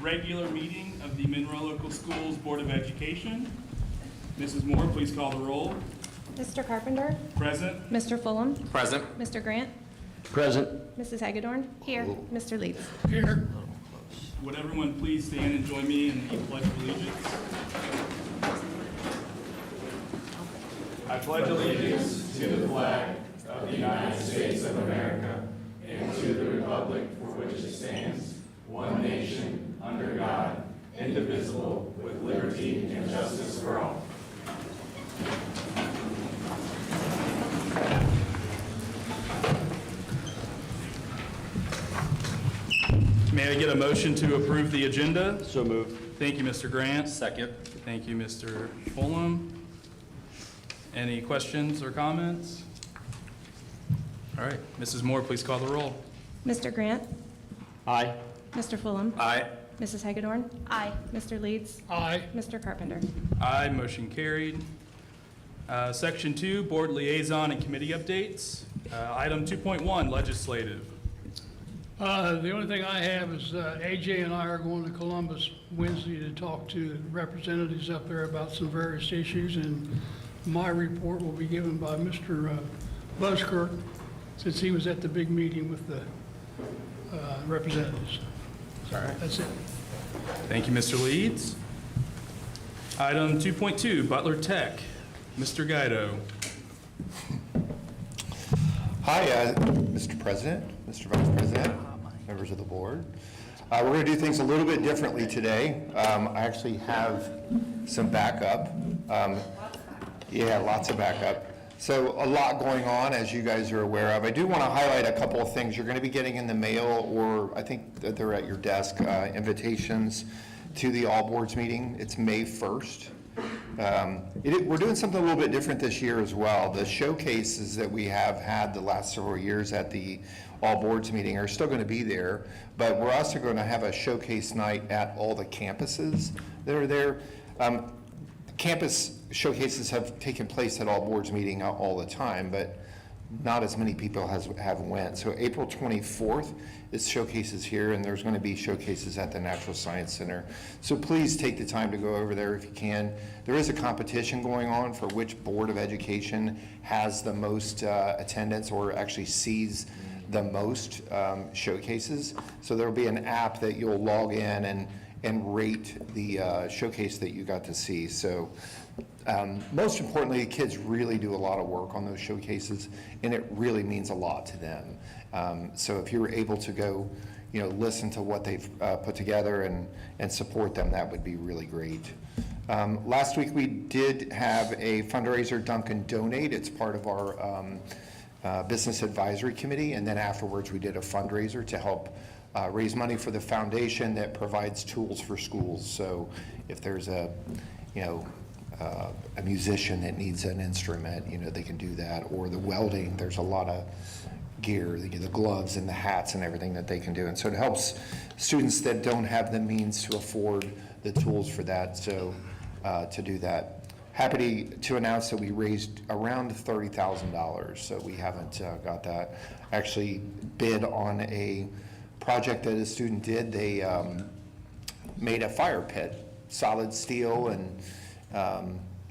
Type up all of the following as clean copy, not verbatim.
regular meeting of the Monroe Local Schools Board of Education. Mrs. Moore, please call the roll. Mr. Carpenter? Present. Mr. Fulham? Present. Mr. Grant? Present. Mrs. Hagedorn? Here. Mr. Leeds? Here. Would everyone please stand and join me in the Pledge of Allegiance? I pledge allegiance to the flag of the United States of America and to the republic for which it stands, one nation, under God, indivisible, with liberty and justice for all. May I get a motion to approve the agenda? So moved. Thank you, Mr. Grant. Second. Thank you, Mr. Fulham. Any questions or comments? All right, Mrs. Moore, please call the roll. Mr. Grant? Aye. Mr. Fulham? Aye. Mrs. Hagedorn? Aye. Mr. Leeds? Aye. Mr. Carpenter? Aye, motion carried. Section 2, Board Liaison and Committee Updates. Item 2.1, Legislative. The only thing I have is AJ and I are going to Columbus Wednesday to talk to representatives up there about some various issues, and my report will be given by Mr. Buskirk, since he was at the big meeting with the representatives. All right. That's it. Thank you, Mr. Leeds. Item 2.2, Butler Tech. Mr. Guido. Hi, Mr. President, Mr. Vice President, members of the board. We're going to do things a little bit differently today. I actually have some backup. Yeah, lots of backup. So a lot going on, as you guys are aware of. I do want to highlight a couple of things you're going to be getting in the mail, or I think that they're at your desk, invitations to the All Boards meeting. It's May 1st. We're doing something a little bit different this year as well. The showcases that we have had the last several years at the All Boards meeting are still going to be there, but we're also going to have a showcase night at all the campuses that are there. Campus showcases have taken place at All Boards meeting all the time, but not as many people have went. So April 24th is showcases here, and there's going to be showcases at the Natural Science Center. So please take the time to go over there if you can. There is a competition going on for which Board of Education has the most attendance, or actually sees the most showcases. So there'll be an app that you'll log in and rate the showcase that you got to see. So most importantly, the kids really do a lot of work on those showcases, and it really means a lot to them. So if you were able to go, listen to what they've put together and support them, that would be really great. Last week we did have a fundraiser, Dunkin' Donate. It's part of our Business Advisory Committee, and then afterwards we did a fundraiser to help raise money for the foundation that provides tools for schools. So if there's a musician that needs an instrument, they can do that. Or the welding, there's a lot of gear, the gloves and the hats and everything that they can do. And so it helps students that don't have the means to afford the tools for that, so to do that. Happy to announce that we raised around $30,000, so we haven't got that. Actually bid on a project that a student did. They made a fire pit, solid steel, and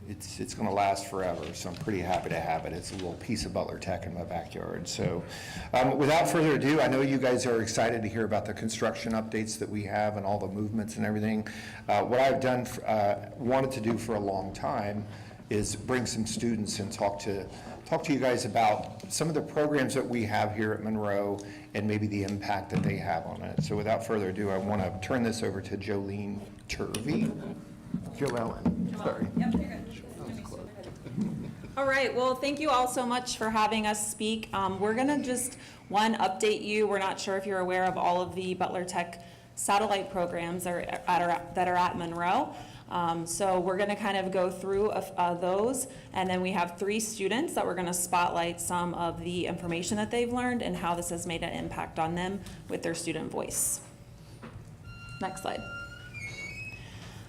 it's going to last forever, so I'm pretty happy to have it. It's a little piece of Butler Tech in my backyard. So without further ado, I know you guys are excited to hear about the construction updates that we have and all the movements and everything. What I've done, wanted to do for a long time, is bring some students and talk to you guys about some of the programs that we have here at Monroe and maybe the impact that they have on it. So without further ado, I want to turn this over to Jolene Turvey. Joellen, sorry. Yep, you're good. All right, well, thank you all so much for having us speak. We're gonna just, update you. We're not sure if you're aware of all of the Butler Tech satellite programs that are at Monroe. So we're gonna kind of go through those, and then we have 3 students that we're gonna spotlight some of the information that they've learned and how this has made an impact on them with their student voice. Next slide.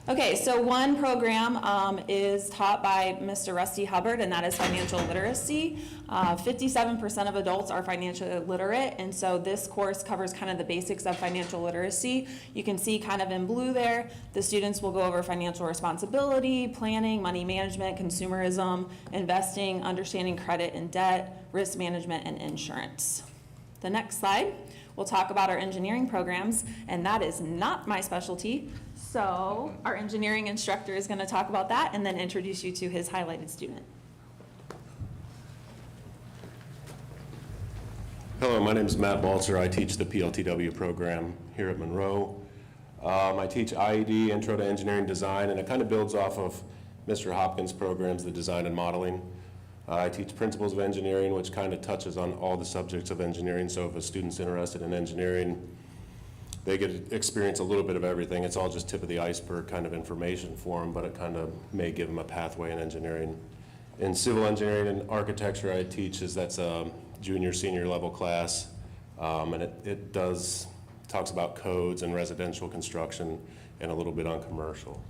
Okay, so one program is taught by Mr. Rusty Hubbard, and that is financial literacy. 57% of adults are financially literate, and so this course covers kind of the basics of financial literacy. You can see kind of in blue there, the students will go over financial responsibility, planning, money management, consumerism, investing, understanding credit and debt, risk management, and insurance. The next slide, we'll talk about our engineering programs, and that is not my specialty. So our engineering instructor is going to talk about that and then introduce you to his highlighted student. Hello, my name is Matt Balzer. I teach the PLTW program here at Monroe. I teach IED, Intro to Engineering Design, and it kind of builds off of Mr. Hopkins' programs, the design and modeling. I teach Principles of Engineering, which kind of touches on all the subjects of engineering. So if a student's interested in engineering, they get to experience a little bit of everything. It's all just tip of the iceberg kind of information for them, but it kind of may give them a pathway in engineering. In civil engineering and architecture, I teach that's a junior, senior level class, and it talks about codes and residential construction and a little bit on commercial.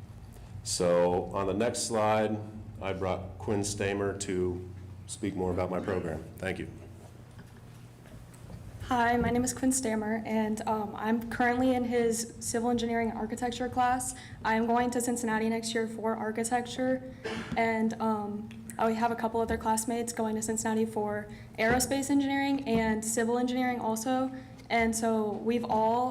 So on the next slide, I brought Quinn Stamer to speak more about my program. Thank you. Hi, my name is Quinn Stammer, and I'm currently in his civil engineering and architecture class. I'm going to Cincinnati next year for architecture, and I have a couple other classmates going to Cincinnati for aerospace engineering and civil engineering also. And so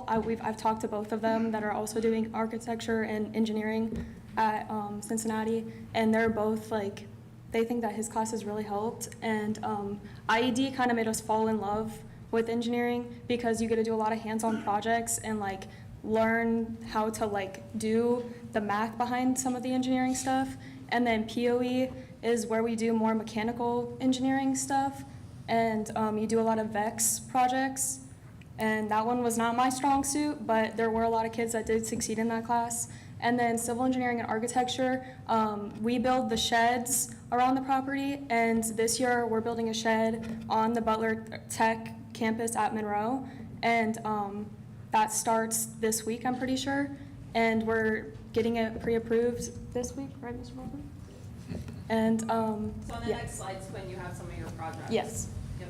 I've talked to both of them that are also doing architecture and engineering at Cincinnati, and they're both like, they think that his class has really helped. And IED kind of made us fall in love with engineering because you get to do a lot of hands-on projects and like learn how to like do the math behind some of the engineering stuff. And then POE is where we do more mechanical engineering stuff, and you do a lot of VEX projects. And that one was not my strong suit, but there were a lot of kids that did succeed in that class. And then civil engineering and architecture, we build the sheds around the property, and this year we're building a shed on the Butler Tech campus at Monroe, and that starts this week, I'm pretty sure, and we're getting it pre-approved this week, right, Mr. Baldwin? And So on the yeah. next slide, Quinn, you have some of your projects. Yes. Yep.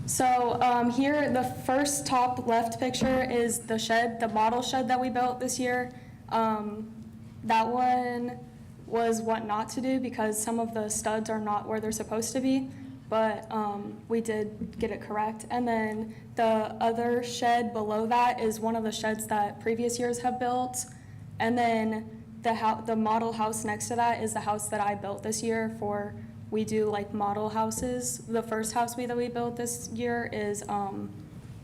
So here, the first top left picture is the shed, the model shed that we built this year. That one was what not to do because some of the studs are not where they're supposed to be, but we did get it correct. And then the other shed below that is one of the sheds that previous years have built. And then the model house next to that is the house that I built this year for. We do like model houses. The first house that we built this year is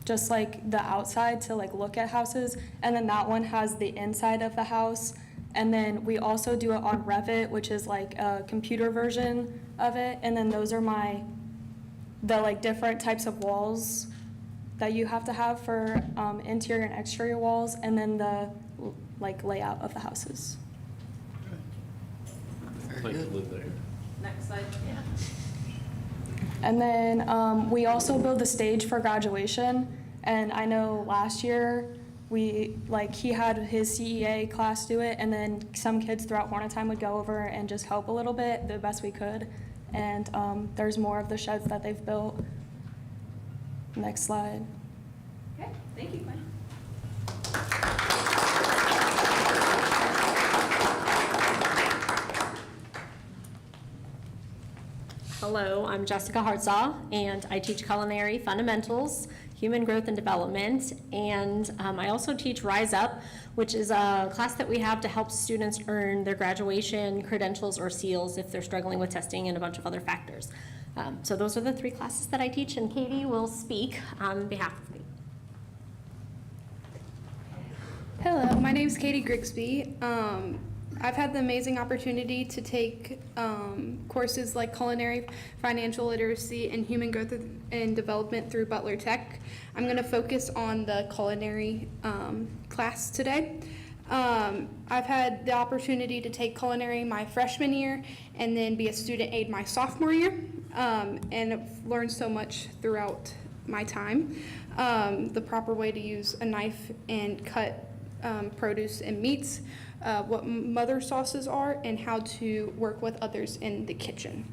just like the outside to like look at houses. And then that one has the inside of the house. And then we also do it on Revit, which is like a computer version of it. And then those are the like different types of walls that you have to have for interior and exterior walls. And then the like layout of the houses. Next slide. Yeah. And then we also build the stage for graduation. And I know last year he had his CEA class do it, and then some kids throughout Hornet Time would go over and just help a little bit the best we could. And there's more of the sheds that they've built. Next slide. Okay, thank you, Quinn. Hello, I'm Jessica Hartzaw, and I teach culinary fundamentals, human growth and development, and I also teach Rise Up, which is a class that we have to help students earn their graduation credentials or seals if they're struggling with testing and a bunch of other factors. So those are the three classes that I teach, and Katie will speak on behalf of me. Hello, my name is Katie Grigsby. I've had the amazing opportunity to take courses like culinary, financial literacy, and human growth and development through Butler Tech. I'm going to focus on the culinary class today. I've had the opportunity to take culinary my freshman year and then be a student aide my sophomore year, and I've learned so much throughout my time. The proper way to use a knife and cut produce and meats, what mother sauces are, and how to work with others in the kitchen.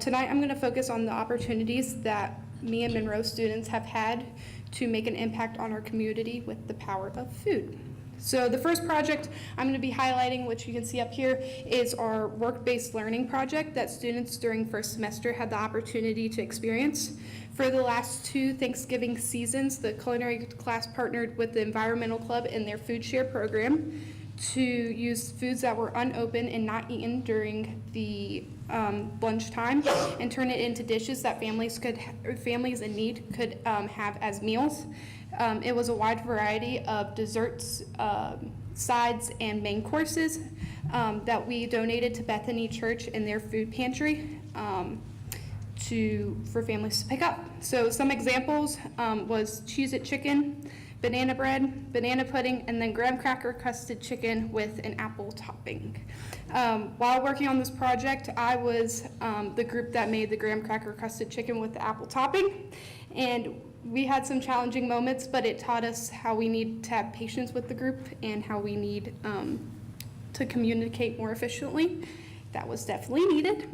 Tonight, I'm going to focus on the opportunities that me and Monroe students have had to make an impact on our community with the power of food. So the first project I'm going to be highlighting, which you can see up here, is our work-based learning project that students during first semester had the opportunity to experience. For the last 2 Thanksgiving seasons, the culinary class partnered with the Environmental Club in their food share program to use foods that were unopened and not eaten during the lunchtime and turn it into dishes that families in need could have as meals. It was a wide variety of desserts, sides, and main courses that we donated to Bethany Church in their food pantry for families to pick up. So some examples was Cheez-It chicken, banana bread, banana pudding, and then graham cracker crusted chicken with an apple topping. While working on this project, I was the group that made the graham cracker crusted chicken with the apple topping, and we had some challenging moments, but it taught us how we need to have patience with the group and how we need to communicate more efficiently. That was definitely needed.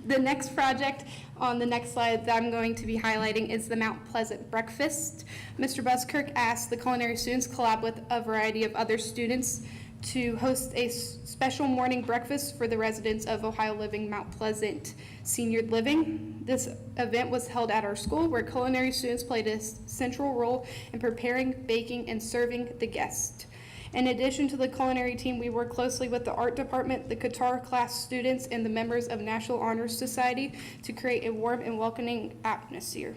The next project on the next slide that I'm going to be highlighting is the Mount Pleasant Breakfast. Mr. Buskirk asked the culinary students to collab with a variety of other students to host a special morning breakfast for the residents of Ohio Living Mount Pleasant Senior Living. This event was held at our school where culinary students played a central role in preparing, baking, and serving the guests. In addition to the culinary team, we work closely with the art department, the guitar class students, and the members of National Honor Society to create a warm and welcoming atmosphere.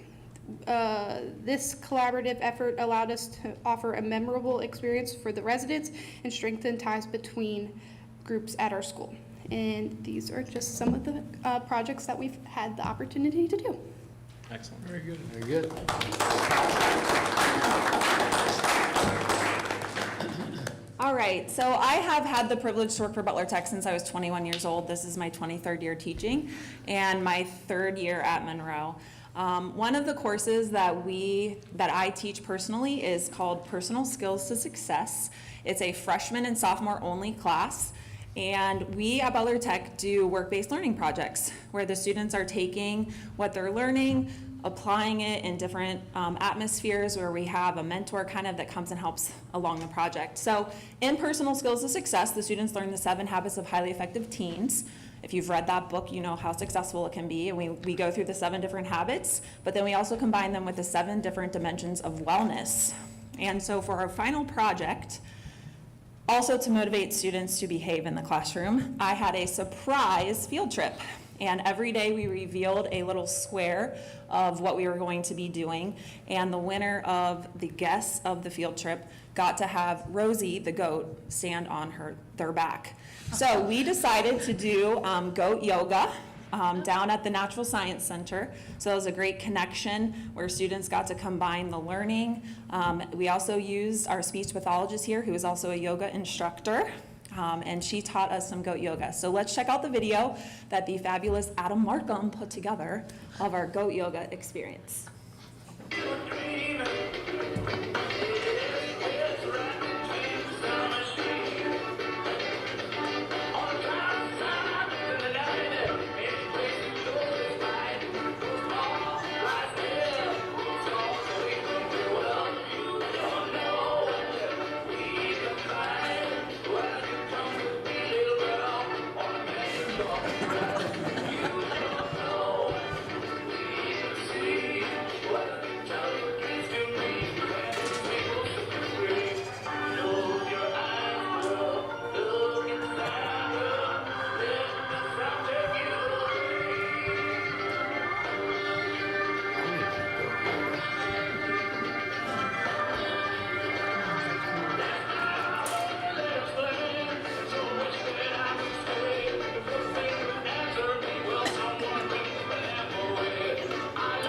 This collaborative effort allowed us to offer a memorable experience for the residents and strengthen ties between groups at our school. And these are just some of the projects that we've had the opportunity to do. Excellent. Very good. Very good. All right, so I have had the privilege to work for Butler Tech since I was 21 years old. This is my 23rd year teaching and my 3rd year at Monroe. One of the courses that I teach personally is called Personal Skills to Success. It's a freshman and sophomore only class. And we at Butler Tech do work-based learning projects where the students are taking what they're learning, applying it in different atmospheres where we have a mentor kind of that comes and helps along the project. So in Personal Skills to Success, the students learn the 7 Habits of Highly Effective Teens. If you've read that book, you know how successful it can be. And we go through the 7 different habits, but then we also combine them with the 7 different dimensions of wellness. And so for our final project, also to motivate students to behave in the classroom, I had a surprise field trip. And every day we revealed a little square of what we were going to be doing. And the winner of the guests of the field trip got to have Rosie, the goat, stand on their back. So we decided to do goat yoga down at the Natural Science Center. So it was a great connection where students got to combine the learning. We also used our speech pathologist here, who is also a yoga instructor. And she taught us some goat yoga. So let's check out the video that the fabulous Adam Markham put together of our goat yoga experience.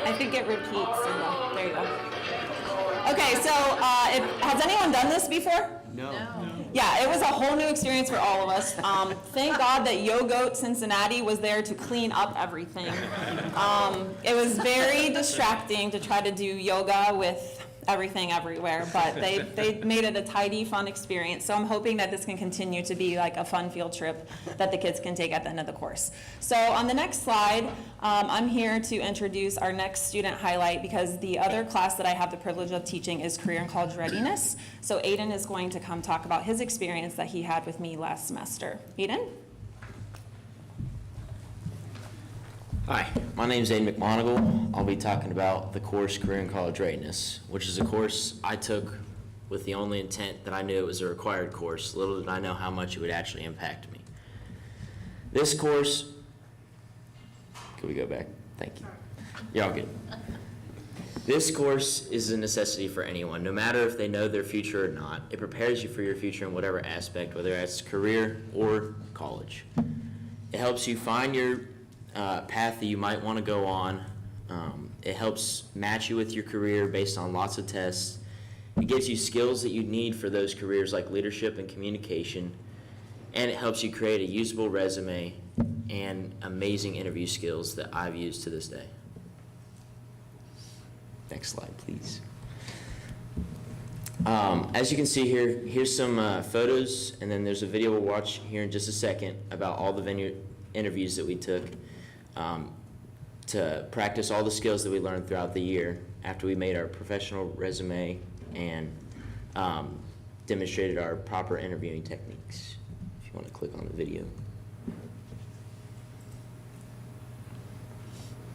I think it repeats. There you go. Okay, so has anyone done this before? No. Yeah, it was a whole new experience for all of us. Thank God that Yo Goat Cincinnati was there to clean up everything. It was very distracting to try to do yoga with everything everywhere, but they made it a tidy, fun experience. So I'm hoping that this can continue to be like a fun field trip that the kids can take at the end of the course. So on the next slide, I'm here to introduce our next student highlight, because the other class that I have the privilege of teaching is Career and College Readiness. So Aiden is going to come talk about his experience that he had with me last semester. Aiden? Hi, my name is Aiden McMonagle. I'll be talking about the course Career and College Readiness, which is a course I took with the only intent that I knew it was a required course. Little did I know how much it would actually impact me. This course, can we go back? Thank you. Y'all good. This course is a necessity for anyone, no matter if they know their future or not. It prepares you for your future in whatever aspect, whether it's career or college. It helps you find your path that you might want to go on. It helps match you with your career based on lots of tests. It gives you skills that you need for those careers like leadership and communication. And it helps you create a usable resume and amazing interview skills that I've used to this day. Next slide, please. As you can see here, here's some photos, and then there's a video we'll watch here in just a second about all the interviews that we took to practice all the skills that we learned throughout the year after we made our professional resume and demonstrated our proper interviewing techniques. If you want to click on the video.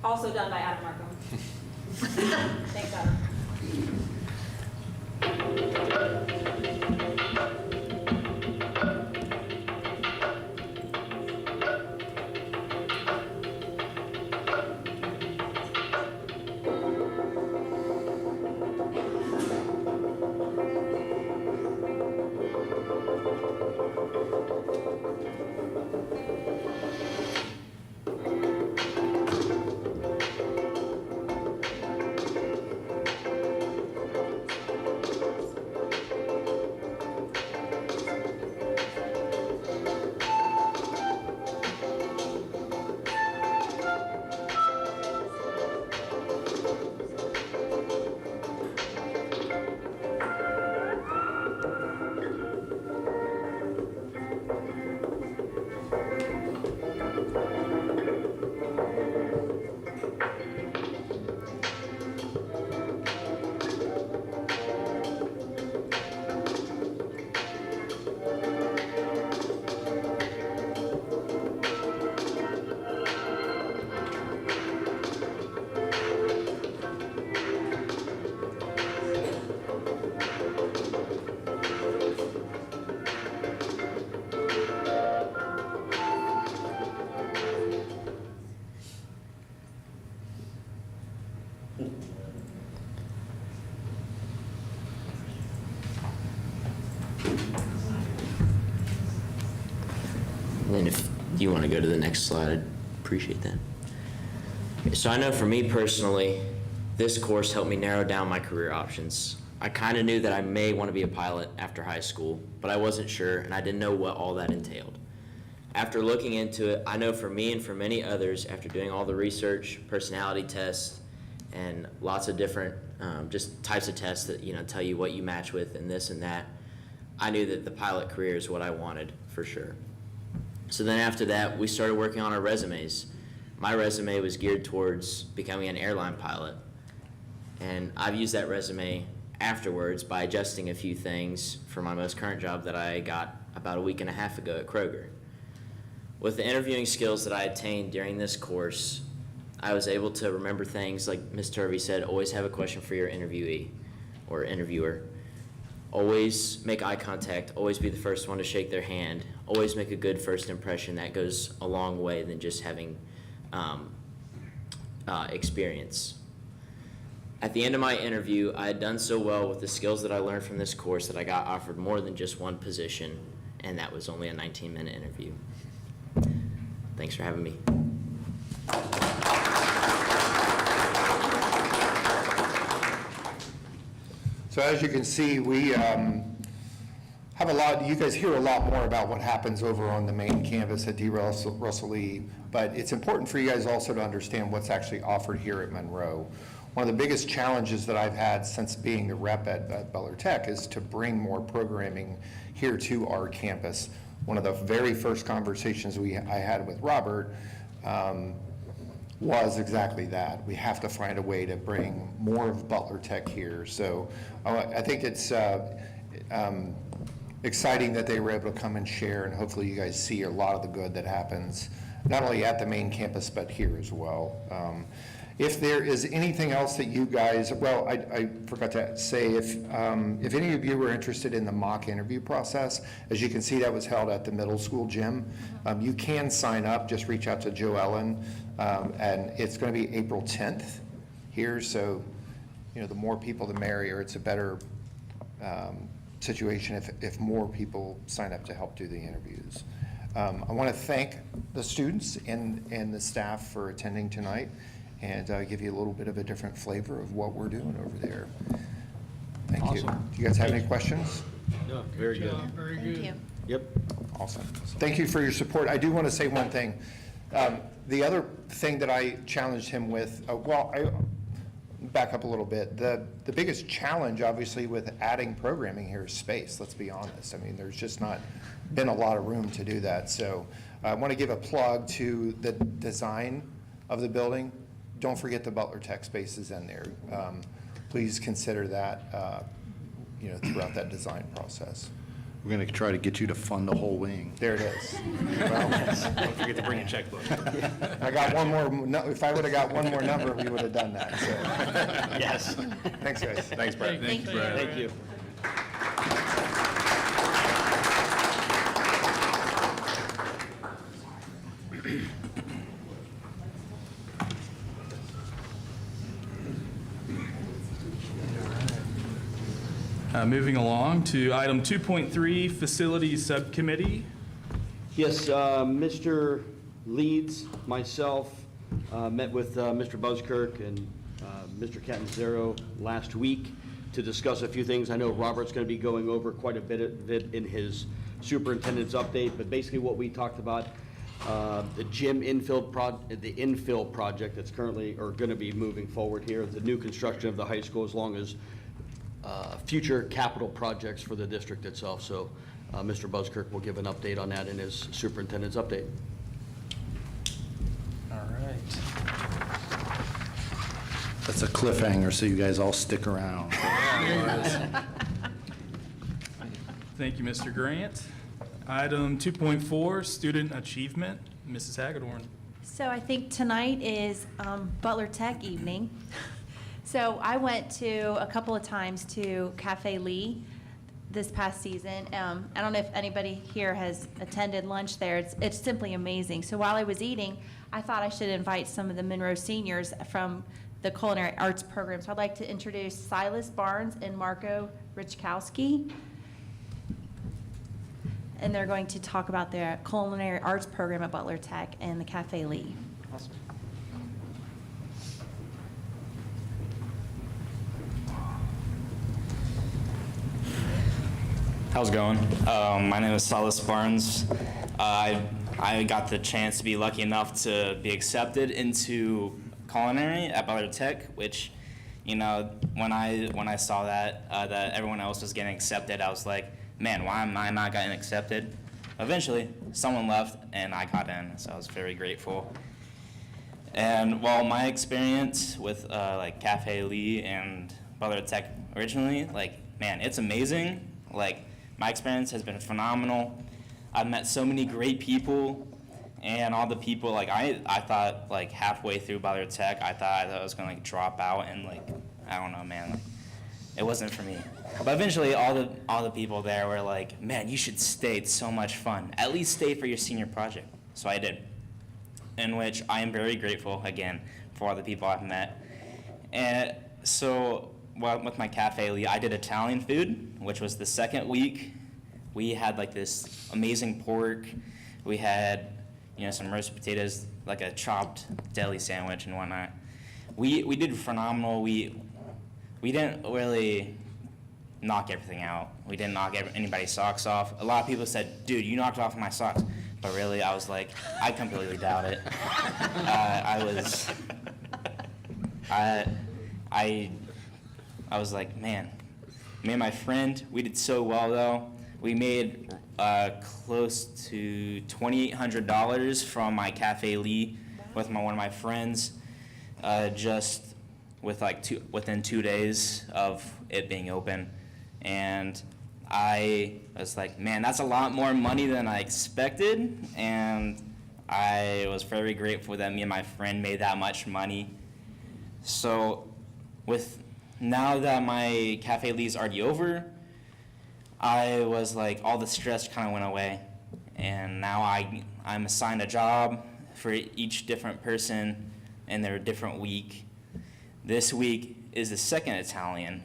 Also done by Adam Markham. Thanks, Adam. And then if you want to go to the next slide, I'd appreciate that. So I know for me personally, this course helped me narrow down my career options. I kind of knew that I may want to be a pilot after high school, but I wasn't sure, and I didn't know what all that entailed. After looking into it, I know for me and for many others, after doing all the research, personality tests, and lots of different just types of tests that tell you what you match with and this and that, I knew that the pilot career is what I wanted for sure. So then after that, we started working on our resumes. My resume was geared towards becoming an airline pilot, and I've used that resume afterwards by adjusting a few things for my most current job that I got about a week and a half ago at Kroger. With the interviewing skills that I attained during this course, I was able to remember things like Ms. Turvey said, always have a question for your interviewee or interviewer. Always make eye contact, always be the first one to shake their hand, always make a good first impression. That goes a long way than just having experience. At the end of my interview, I had done so well with the skills that I learned from this course that I got offered more than just one position, and that was only a 19-minute interview. Thanks for having me. So as you can see, we have a lot, you guys hear a lot more about what happens over on the main campus at D. Russell Lee, but it's important for you guys also to understand what's actually offered here at Monroe. one of the biggest challenges that I've had since being the rep at Butler Tech is to bring more programming here to our campus. One of the very first conversations I had with Robert was exactly that. We have to find a way to bring more of Butler Tech here. So I think it's exciting that they were able to come and share, and hopefully you guys see a lot of the good that happens, not only at the main campus, but here as well. If there is anything else that you guys, well, I forgot to say, if any of you were interested in the mock interview process, as you can see, that was held at the middle school gym. You can sign up, just reach out to Joe Ellen, and it's going to be April 10th here, so, you know, the more people, the merrier. It's a better situation if more people sign up to help do the interviews. I want to thank the students and the staff for attending tonight, and give you a little bit of a different flavor of what we're doing over there. Thank you. Awesome. Do you guys have any questions? No, very good. Very good. Yep. Awesome. Thank you for your support. I do want to say one thing. The other thing that I challenged him with, I back up a little bit. The biggest challenge, obviously, with adding programming here is space, let's be honest. I mean, there's just not been a lot of room to do that. So I want to give a plug to the design of the building. Don't forget the Butler Tech spaces in there. Please consider that, you know, throughout that design process. We're going to try to get you to fund the whole wing. There it is. Well, Don't forget to bring a checkbook. I got one more, if I would have got one more number, we would have done that, so. Yes. Thanks, guys. Thanks, Brad. Thank you, Brad. Thank you. Moving along to item 2.3, Facilities Subcommittee. Yes, Mr. Leeds, myself, met with Mr. Buzzkirk and Mr. Catanzaro last week to discuss a few things. I know Robert's going to be going over quite a bit of it in his superintendent's update, but basically what we talked about, the gym infill project that's currently, or going to be moving forward here, the new construction of the high school, as long as future capital projects for the district itself. So Mr. Buzzkirk will give an update on that in his superintendent's update. All right. That's a cliffhanger, so you guys all stick around. Thank you, Mr. Grant. Item 2.4, Student Achievement. Mrs. Hagedorn. So I think tonight is Butler Tech evening. So I went to a couple of times to Cafe Lee this past season. I don't know if anybody here has attended lunch there. It's simply amazing. So while I was eating, I thought I should invite some of the Monroe seniors from the culinary arts program. So I'd like to introduce Silas Barnes and Marco Richkowski. And they're going to talk about their culinary arts program at Butler Tech and the Cafe Lee. Awesome. How's it going? My name is Silas Barnes. I got the chance to be lucky enough to be accepted into culinary at Butler Tech, which, you know, when I saw that that everyone else was getting accepted, I was like, man, why am I not getting accepted? Eventually, someone left and I got in, so I was very grateful. And while my experience with like Cafe Lee and Butler Tech originally, like, man, it's amazing. Like, my experience has been phenomenal. I've met so many great people, and all the people, like, I thought, like, halfway through Butler Tech, I thought I was gonna, like, drop out, and, like, I don't know, man, like, it wasn't for me. But eventually, all the people there were like, man, you should stay, it's so much fun. At least stay for your senior project. So I did, in which I am very grateful, again, for all the people I've met. And so, well, with my Cafe Lee, I did Italian food, which was the second week. We had like this amazing pork. We had, you know, some roasted potatoes, like a chopped deli sandwich and whatnot. We did phenomenal. We didn't really knock everything out. We didn't knock anybody's socks off. A lot of people said, dude, you knocked off my socks. But really, I was like, I I was like, man, me and my friend, we did so well though. We made close to $2,800 from my Cafe Lee with one of my friends, just with within 2 days of it being open. And I was like, man, that's a lot more money than I expected. And I was very grateful that me and my friend made that much money. So now that my Cafe Lee's already over, I was like, all the stress kind of went away. And now I'm assigned a job for each different person in their different week. This week is the second Italian.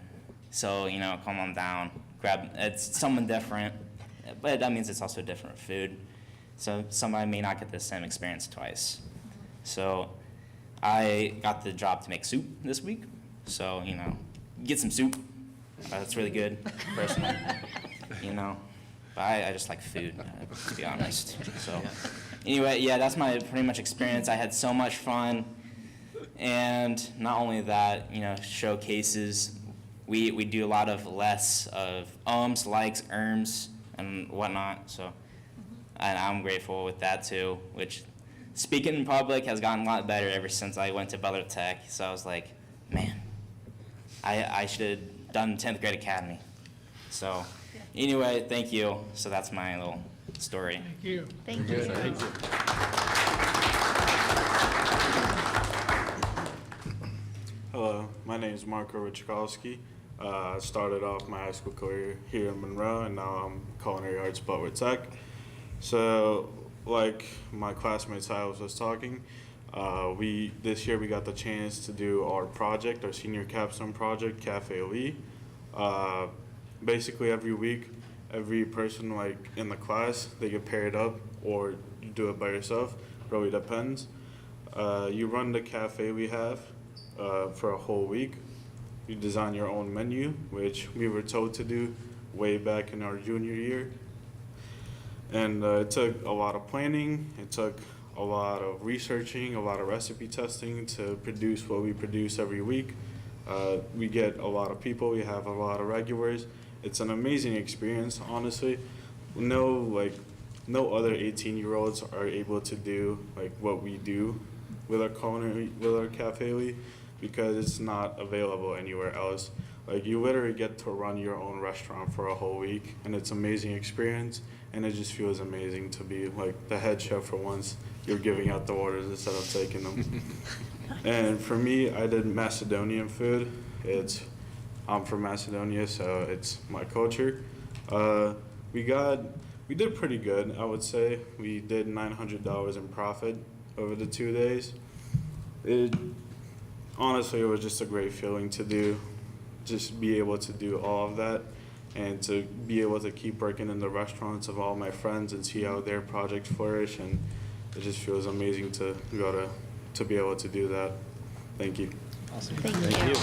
So, come on down, it's someone different, but that means it's also different food. So somebody may not get the same experience twice. So I got the job to make soup this week. So, get some soup. That's really good, personally. But I just like food, to be honest. So anyway, yeah, that's my pretty much experience. I had so much fun. And not only that, showcases, we do a lot of less of ums, likes, and whatnot. So and I'm grateful with that too, which speaking in public has gotten a lot better ever since I went to Butler Tech. So I was like, man, I should have done 10th grade academy. So anyway, thank you. So that's my little story. Thank you. Thank you. Thank you. Hello, my name is Marco Richkowski. I started off my high school career here in Monroe, and now I'm culinary arts Butler Tech. So, like my classmates I was talking, this year we got the chance to do our project, our senior capstone project, Cafe Lee. Basically every week, every person in the class, they get paired up or you do it by yourself, really depends. You run the cafe we have for a whole week. You design your own menu, which we were told to do way back in our junior year. And it took a lot of planning, it took a lot of researching, a lot of recipe testing to produce what we produce every week. We get a lot of people, we have a lot of regulars. It's an amazing experience, honestly. No other 18-year-olds are able to do what we do with our Cafe Lee, because it's not available anywhere else. You literally get to run your own restaurant for a whole week, and it's an amazing experience, and it just feels amazing to be the head chef for once. You're giving out the orders instead of taking them. And for me, I did Macedonian food. I'm from Macedonia, so it's my culture. We did pretty good, I would say. We did $900 in profit over the 2 days. Honestly, it was just a great feeling to just be able to do all of that, and to be able to keep working in the restaurants of all my friends and see how their projects flourish, and it just feels amazing to be able to do that. Thank you. Awesome. Thank you.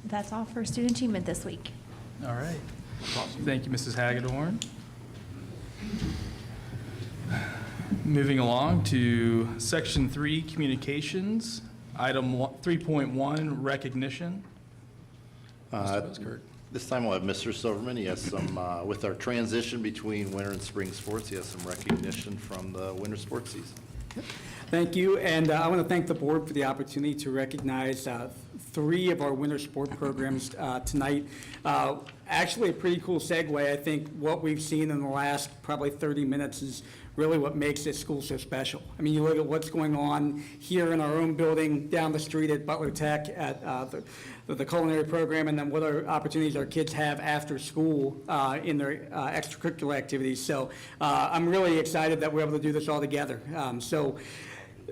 And that's all for student achievement this week. All right. Thank you, Mrs. Hagedorn. Moving along to Section 3, Communications. Item 3.1, Recognition. Mr. Buskirk. This time we'll have Mr. Silverman. He has some, with our transition between winter and spring sports, he has some recognition from the winter sports season. Thank you, and I want to thank the board for the opportunity to recognize 3 of our winter sport programs tonight. Actually, a pretty cool segue. I think what we've seen in the last probably 30 minutes is really what makes this school so special. I mean, you look at what's going on here in our own building, down the street at Butler Tech at the culinary program, and then what other opportunities our kids have after school in their extracurricular activities. So I'm really excited that we're able to do this all together.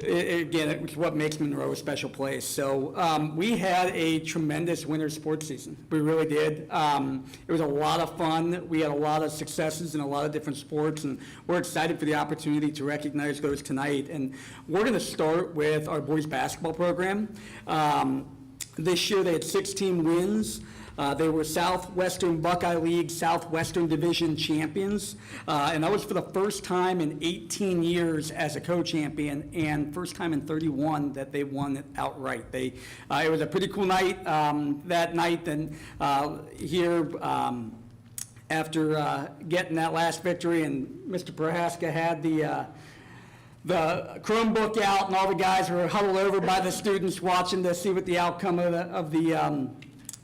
Again, it's what makes Monroe a special place. So we had a tremendous winter sports season. We really did. It was a lot of fun. We had a lot of successes in a lot of different sports, and we're excited for the opportunity to recognize those tonight. And we're going to start with our boys basketball program. This year they had 16 wins. They were Southwestern Buckeye League Southwestern Division champions, and that was for the first time in 18 years as a co-champion, and first time in 31 that they won it outright. It was a pretty cool night that night, and here, after getting that last victory, and Mr. Prohaska had the Chromebook out, and all the guys were huddled over by the students watching to see what the outcome of the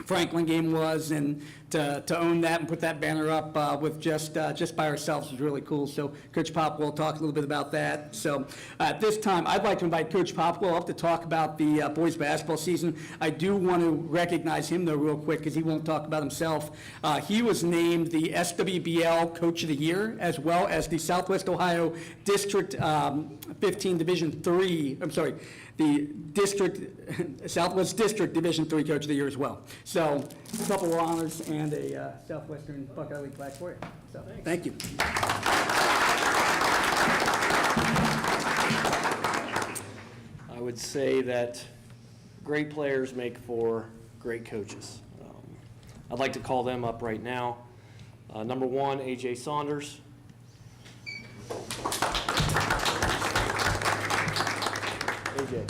Franklin game was, and to own that and put that banner up with just by ourselves was really cool. So Coach Popwell will talk a little bit about that. So at this time, I'd like to invite Coach Popwell up to talk about the boys basketball season. I do want to recognize him though real quick because he won't talk about himself. He was named the SWBL Coach of the Year as well as the Southwest Ohio District 15 Division III, the Southwest District Division III Coach of the Year as well. So a couple of honors and a Southwestern Buckeye League flag for you. So thank you. I would say that great players make for great coaches. I'd like to call them up right now. Number one, A.J. Saunders. AJ,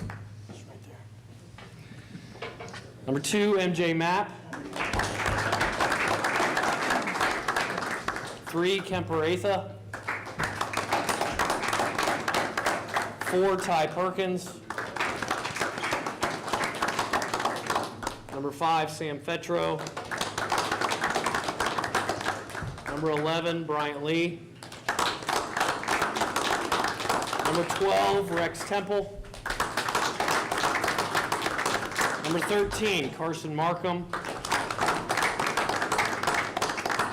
just right there. Number two, MJ Mapp. 3, Kemper Atha. 4, Ty Perkins. Number 5, Sam Fetro. Number 11, Bryant Lee. Number 12, Rex Temple. Number 13, Carson Markham.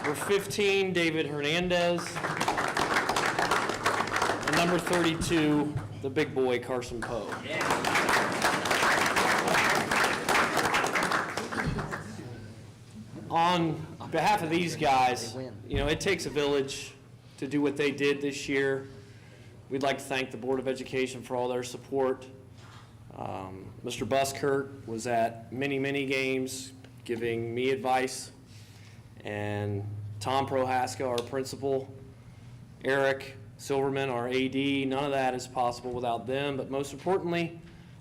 Number 15, David Hernandez. And number 32, the big boy, Carson Poe. On behalf of these guys, it takes a village to do what they did this year. We'd like to thank the Board of Education for all their support. Mr. Buskirk was at many, many games giving me advice, and Tom Prohaska, our principal, Eric Silverman, our AD. None of that is possible without them, but most importantly,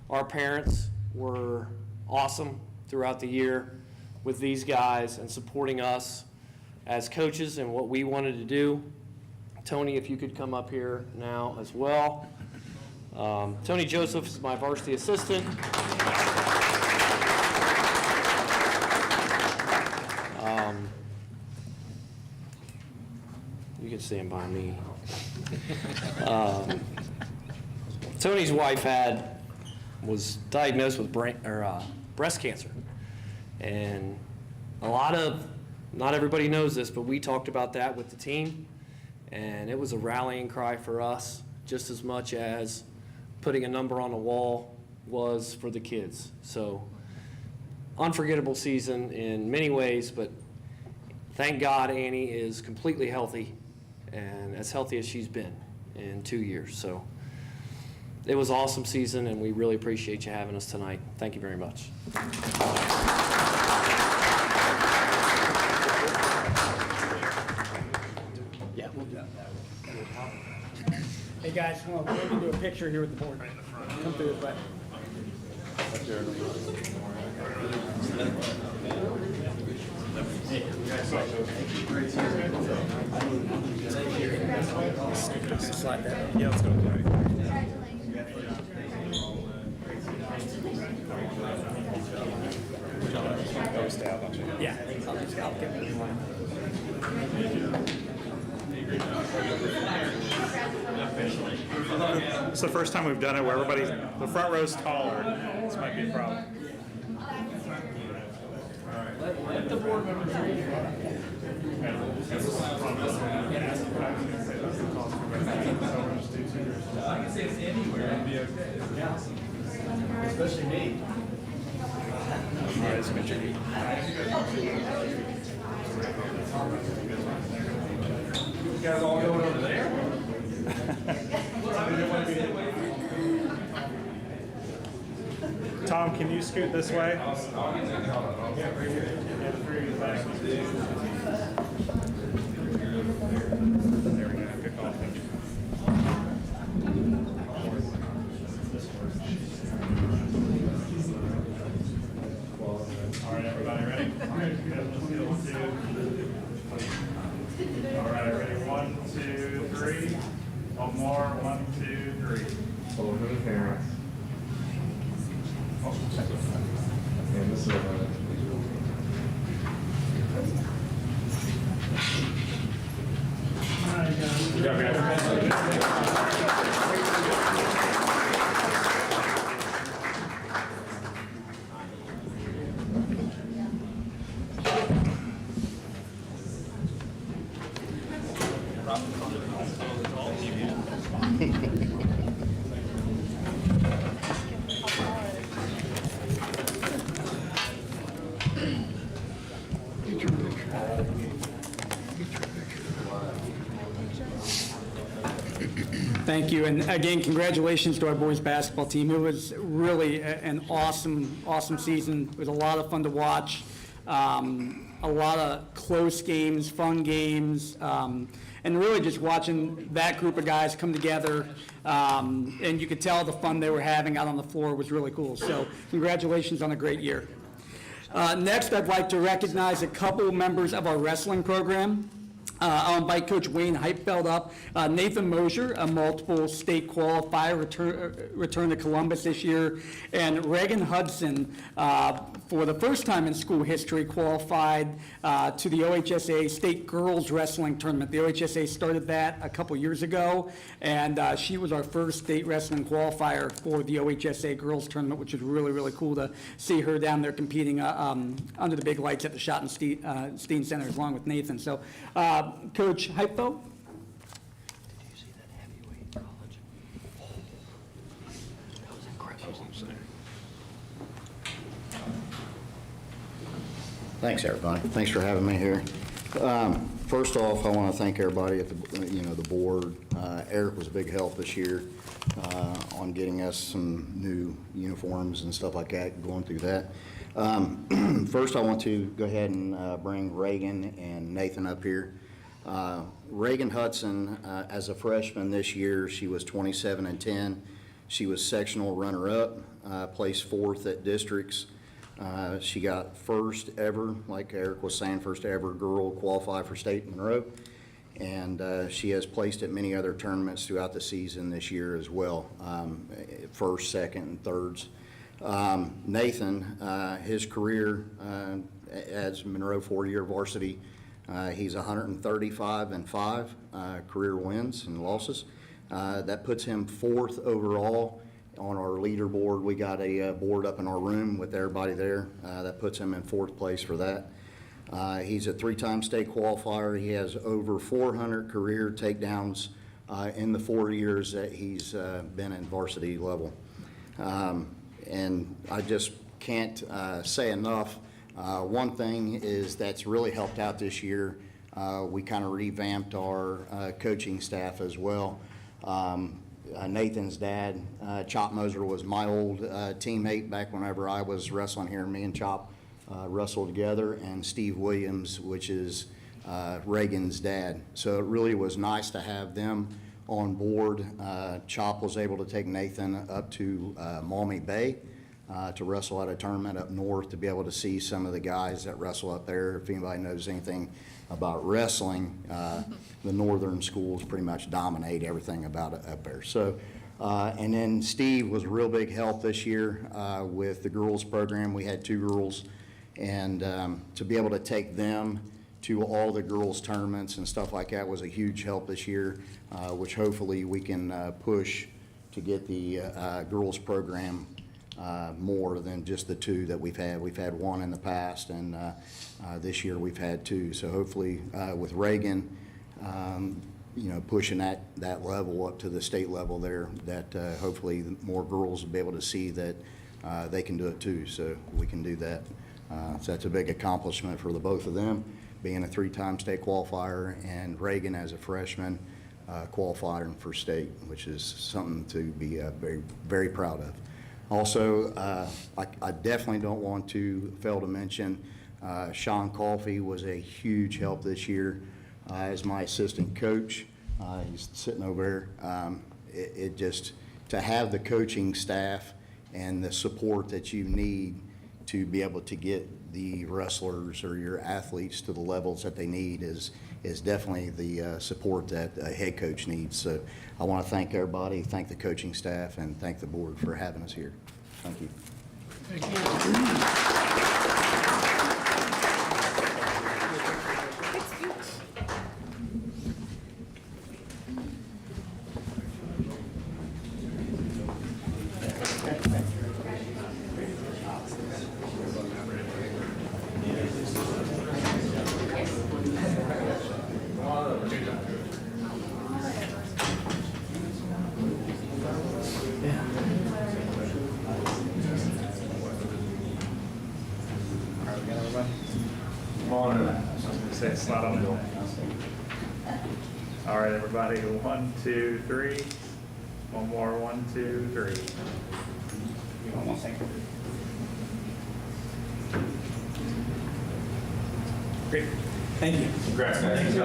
our parents were awesome throughout the year with these guys and supporting us as coaches and what we wanted to do. Tony, if you could come up here now as well. Tony Joseph is my varsity assistant. You can stand by me. Tony's wife was diagnosed with breast cancer. And not everybody knows this, but we talked about that with the team. And it was a rallying cry for us, just as much as putting a number on a wall was for the kids. So unforgettable season in many ways, but thank God Annie is completely healthy and as healthy as she's been in 2 years. So it was an awesome season, and we really appreciate you having us tonight. Thank you very much. Yeah, we'll do that. Hey guys, we're going to do a picture here with the board. Come through this way. Slide that. Yeah, let's go. Yeah. I'll get it. It's the first time we've done it where the front row's taller. This might be a problem. Let the board members read. I can say it's anywhere. It'd be okay. Yeah. Especially me. All right, it's been tricky. You guys all going over there? Tom, can you scoot this way? There we go. Good call. Thank you. All right, everybody ready? All right, ready? 1, 2, 3. One more. 1, 2, 3. Over the parents. And this is Good job, Thank you, and again, congratulations to our boys basketball team. It was really an awesome, awesome season. It was a lot of fun to watch, a lot of close games, fun games, and really just watching that group of guys come together, and you could tell the fun they were having out on the floor was really cool. So congratulations on a great year. Next, I'd like to recognize a couple members of our wrestling program. I'll invite Coach Wayne Heipfeld up. Nathan Mosier, a multiple state qualifier, return to Columbus this year. And Reagan Hudson, for the first time in school history, qualified to the OHSA State Girls Wrestling Tournament. The OHSA started that a couple years ago, and she was our first state wrestling qualifier for the OHSA Girls Tournament, which is really, really cool to see her down there competing under the big lights at the Schottenstein Center along with Nathan. So, Coach Heipfeld? Thanks, everybody. Thanks for having me here. First off, I want to thank everybody at the board. Eric was a big help this year on getting us some new uniforms and stuff like that, going through that. First, I want to go ahead and bring Reagan and Nathan up here. Reagan Hudson, as a freshman this year, she was 27-10. She was sectional runner-up, placed 4th at districts. She got first ever, like Eric was saying, first ever girl qualify for state Monroe. And she has placed at many other tournaments throughout the season this year as well, first, second, and thirds. Nathan, his career as Monroe 4-year varsity, he's 135-5 career wins and losses. That puts him 4th overall on our leaderboard. We got a board up in our room with everybody there. That puts him in 4th place for that. He's a 3-time state qualifier. He has over 400 career takedowns in the 4 years that he's been in varsity level. And I just can't say enough. One thing is that's really helped out this year. We kind of revamped our coaching staff as well. Nathan's dad, Chop Moser, was my old teammate back whenever I was wrestling here. Me and Chop wrestled together, and Steve Williams, which is Reagan's dad. So it really was nice to have them on board. Chop was able to take Nathan up to Maumee Bay to wrestle at a tournament up north, to be able to see some of the guys that wrestle up there. If anybody knows anything about wrestling, the northern schools pretty much dominate everything about it up there. So, and then Steve was a real big help this year with the girls program. We had 2 girls, and to be able to take them to all the girls tournaments and stuff like that was a huge help this year, which hopefully we can push to get the girls program more than just the 2 that we've had. We've had 1 in the past, and this year we've had 2. So hopefully with Reagan, pushing that level up to the state level there, that hopefully more girls will be able to see that they can do it too. So we can do that. So that's a big accomplishment for the both of them, being a 3-time state qualifier, and Reagan as a freshman qualifying for state, which is something to be very, very proud of. Also, I definitely don't want to fail to mention Sean Coffey was a huge help this year as my assistant coach. He's sitting over there. It just, to have the coaching staff and the support that you need to be able to get the wrestlers or your athletes to the levels that they need is definitely the support that a head coach needs. So I want to thank everybody, thank the coaching staff, and thank the board for having us here. Thank you. Thank you. Come on in. I was gonna say, slide on in. All right, everybody, 1, 2, 3. One more, 1, 2, 3. Great. Thank you. Congrats, guys.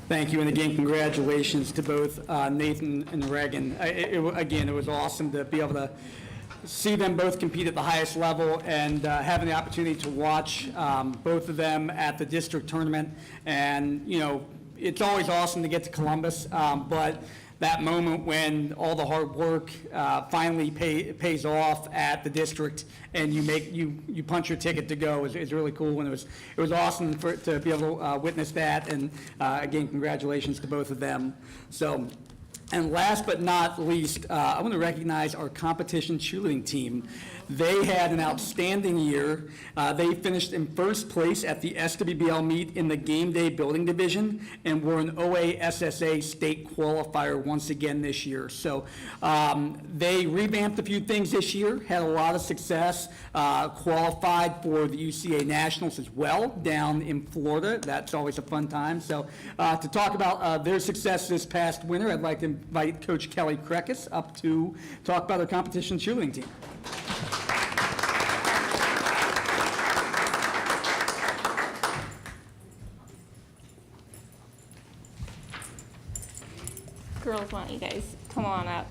Thank you, and again, congratulations to both Nathan and Reagan. Again, it was awesome to be able to see them both compete at the highest level and having the opportunity to watch both of them at the district tournament. And, you know, it's always awesome to get to Columbus, but that moment when all the hard work finally pays off at the district and you punch your ticket to go is really cool, and it was awesome to be able to witness that. And again, congratulations to both of them. So. And last but not least, I want to recognize our competition cheerleading team. They had an outstanding year. They finished in first place at the SWBL meet in the game day building division and were an OASSA state qualifier once again this year. So they revamped a few things this year, had a lot of success, qualified for the UCA Nationals as well down in Florida. That's always a fun time. So to talk about their success this past winter, I'd like to invite Coach Kelly Krekus up to talk about our competition cheerleading team. Girls, why don't you guys come on up?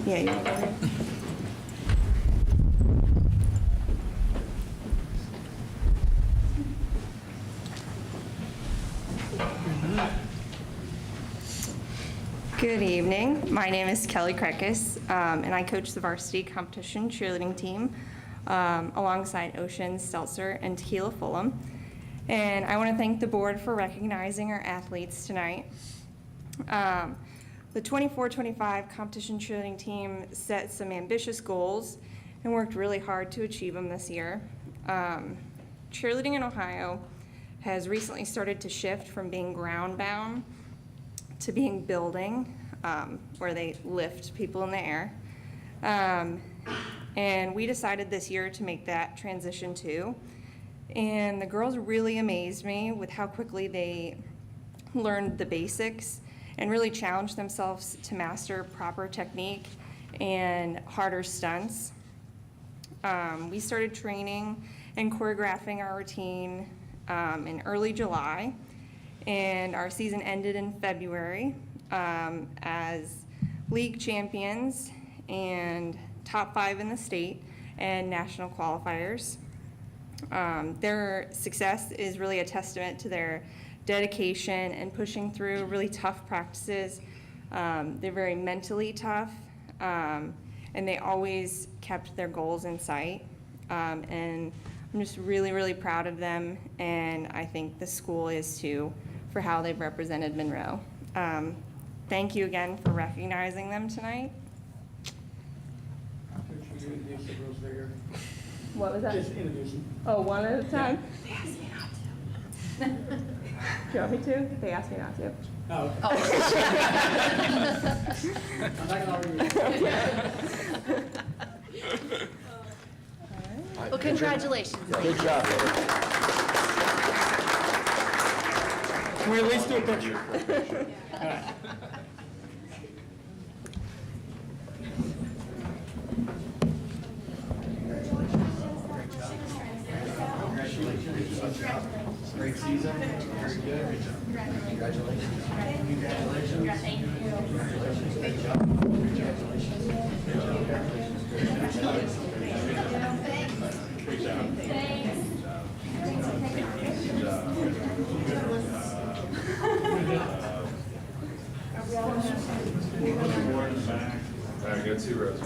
Yeah, you're over there. Good evening. My name is Kelly Krekus, and I coach the varsity competition cheerleading team alongside Ocean, Stelzer, and Tequila Fulham. And I want to thank the board for recognizing our athletes tonight. The 24-25 competition cheerleading team set some ambitious goals and worked really hard to achieve them this year. Cheerleading in Ohio has recently started to shift from being ground-bound to being building, where they lift people in the air. And we decided this year to make that transition too. And the girls really amazed me with how quickly they learned the basics and really challenged themselves to master proper technique and harder stunts. We started training and choreographing our routine in early July, and our season ended in February as league champions and top 5 in the state and national qualifiers. Their success is really a testament to their dedication and pushing through really tough practices. They're very mentally tough, and they always kept their goals in sight. And I'm just really, really proud of them, and I think the school is too, for how they've represented Monroe. Thank you again for recognizing them tonight. What was that? Just introduce them. Oh, one at a time? They asked me not to. Do you want me to? They asked me not to. Oh. I'm not gonna argue. Well, congratulations. Good job. Can we at least do a picture? All right. Great season. Very good. Congratulations. Congratulations. Thank you. Congratulations. Great job. Congratulations. Great job. All right, go 2 rows.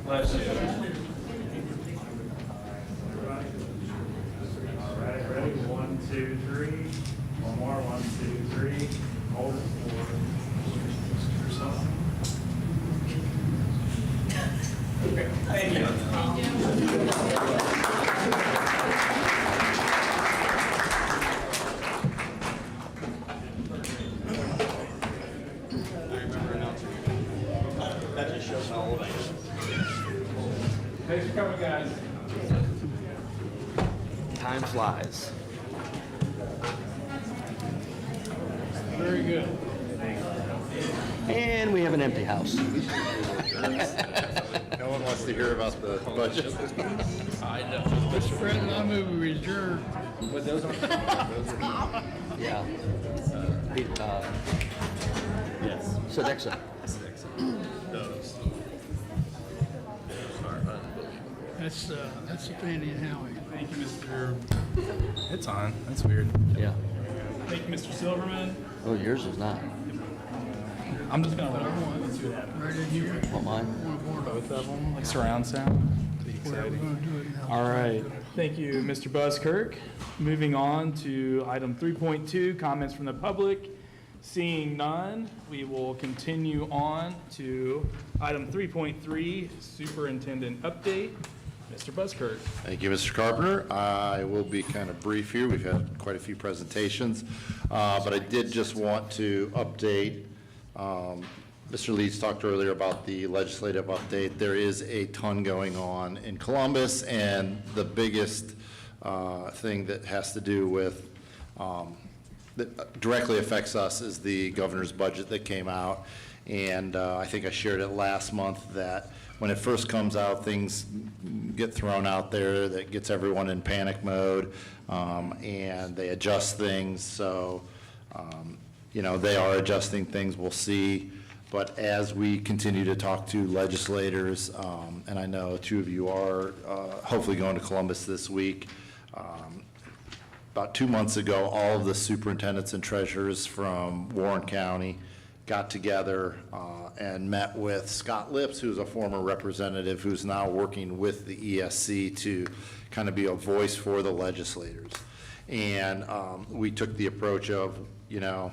Bless you. All right, ready? 1, 2, 3. One more. 1, 2, 3. Hold it for yourself. Okay. Thank you. That just shows how old I am. Thanks for coming, guys. Time flies. Very good. And we have an empty house. No one wants to hear about the budget. I know. Mr. President, I move we adjourn. But those are. Yeah. Yes. Sodexo. Those. That's Fanny and Howie. Thank you, Mr. It's on. That's weird. Yeah. Thank you, Mr. Silverman. Oh, yours is not. I'm just gonna let everyone see what happens. Right in here. Want mine? Both of them, like surround sound. Pretty Where are we exciting. gonna do it now? All right, thank you, Mr. Buskirk. Moving on to item 3.2, comments from the public. Seeing none, we will continue on to item 3.3, superintendent update. Mr. Buskirk. Thank you, Mr. Carpenter. I will be kind of brief here. We've had quite a few presentations, but I did just want to update. Mr. Leeds talked earlier about the legislative update. There is a ton going on in Columbus, and the biggest thing that has to do with, that directly affects us is the governor's budget that came out. And I think I shared it last month that when it first comes out, things get thrown out there that gets everyone in panic mode, and they adjust things. So, you know, they are adjusting things, we'll see. But as we continue to talk to legislators, and I know 2 of you are hopefully going to Columbus this week, about 2 months ago, all of the superintendents and treasurers from Warren County got together and met with Scott Lips, who's a former representative who's now working with the ESC to kind of be a voice for the legislators. And we took the approach of, you know,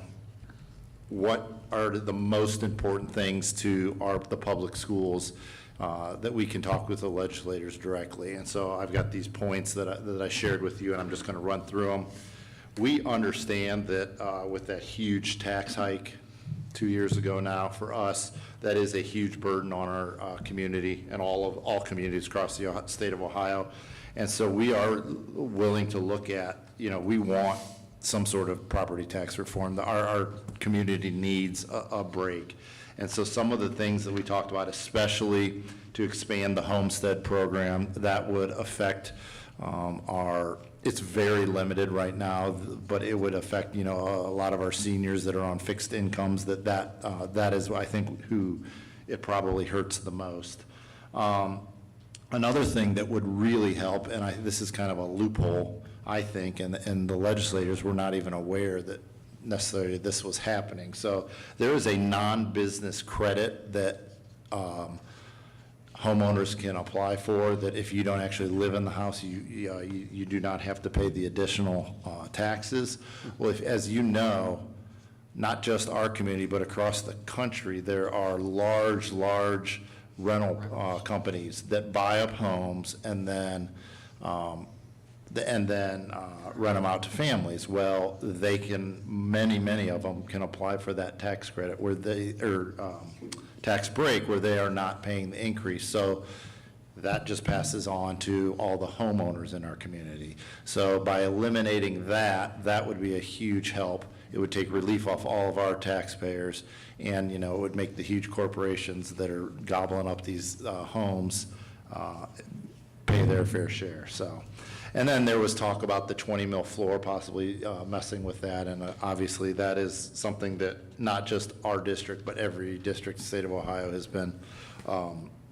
what are the most important things to the public schools that we can talk with the legislators directly. And so I've got these points that I shared with you, and I'm just going to run through them. We understand that with that huge tax hike 2 years ago now for us, that is a huge burden on our community and all communities across the state of Ohio. And so we are willing to look at, you know, we want some sort of property tax reform. Our community needs a break. And so some of the things that we talked about, especially to expand the homestead program, that would affect it's very limited right now, but it would affect, you know, a lot of our seniors that are on fixed incomes, that is, I think, who it probably hurts the most. Another thing that would really help, and this is kind of a loophole, I think, and the legislators were not even aware that necessarily this was happening. So there is a non-business credit that homeowners can apply for, that if you don't actually live in the house, you do not have to pay the additional taxes. Well, as you know, not just our community, but across the country, there are large rental companies that buy up homes and then rent them out to families. Well, they can, many of them can apply for that tax credit tax break where they are not paying the increase. So that just passes on to all the homeowners in our community. So by eliminating that would be a huge help. It would take relief off all of our taxpayers, and, it would make the huge corporations that are gobbling up these homes pay their fair share, so. And then there was talk about the 20 mil floor possibly messing with that, and obviously that is something that not just our district, but every district in the state of Ohio has been,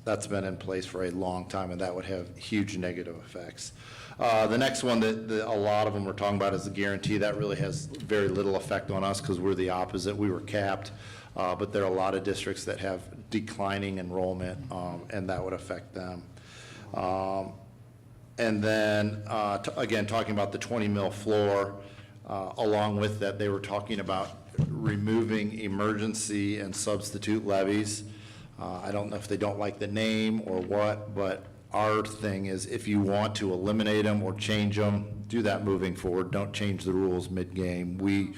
that's been in place for a long time, and that would have huge negative effects. The next one that a lot of them are talking about is the guarantee. That really has very little effect on us because we're the opposite. We were capped, but there are a lot of districts that have declining enrollment, and that would affect them. And then, again, talking about the 20 mil floor, along with that, they were talking about removing emergency and substitute levies. I don't know if they don't like the name or what, but our thing is if you want to eliminate them or change them, do that moving forward. Don't change the rules mid-game. We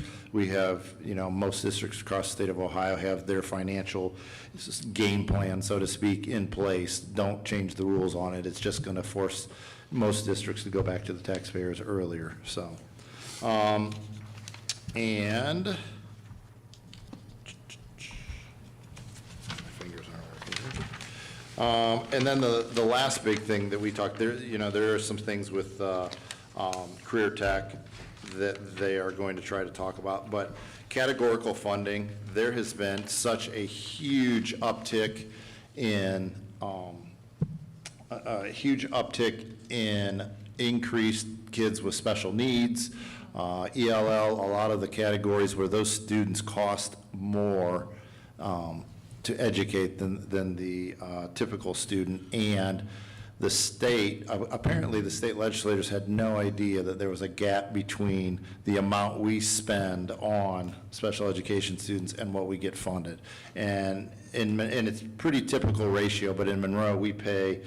have, most districts across the state of Ohio have their financial game plan, so to speak, in place. Don't change the rules on it. It's just going to force most districts to go back to the taxpayers earlier. So, and and then the last big thing that we talked, there are some things with career tech that they are going to try to talk about, but categorical funding, there has been such a huge uptick in increased kids with special needs, ELL, a lot of the categories where those students cost more to educate than the typical student. And the state, apparently the state legislators had no idea that there was a gap between the amount we spend on special education students and what we get funded. And it's pretty typical ratio, but in Monroe we pay,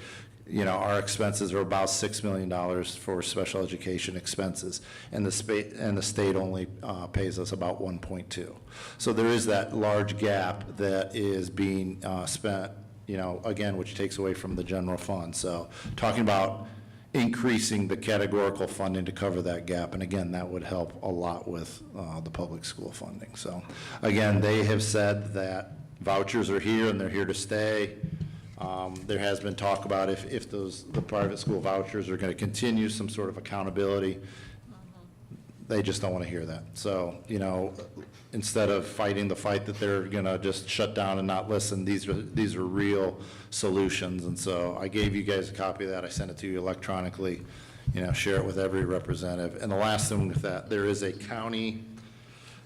our expenses are about $6 million for special education expenses, and the state only pays us about 1.2. So there is that large gap that is being spent, again, which takes away from the general fund. So talking about increasing the categorical funding to cover that gap, and again, that would help a lot with the public school funding. So again, they have said that vouchers are here and they're here to stay. There has been talk about if the private school vouchers are going to continue some sort of accountability. They just don't want to hear that. So, instead of fighting the fight that they're going to just shut down and not listen, these are real solutions. And so I gave you guys a copy of that. I sent it to you electronically. Share it with every representative. And the last thing with that, there is a county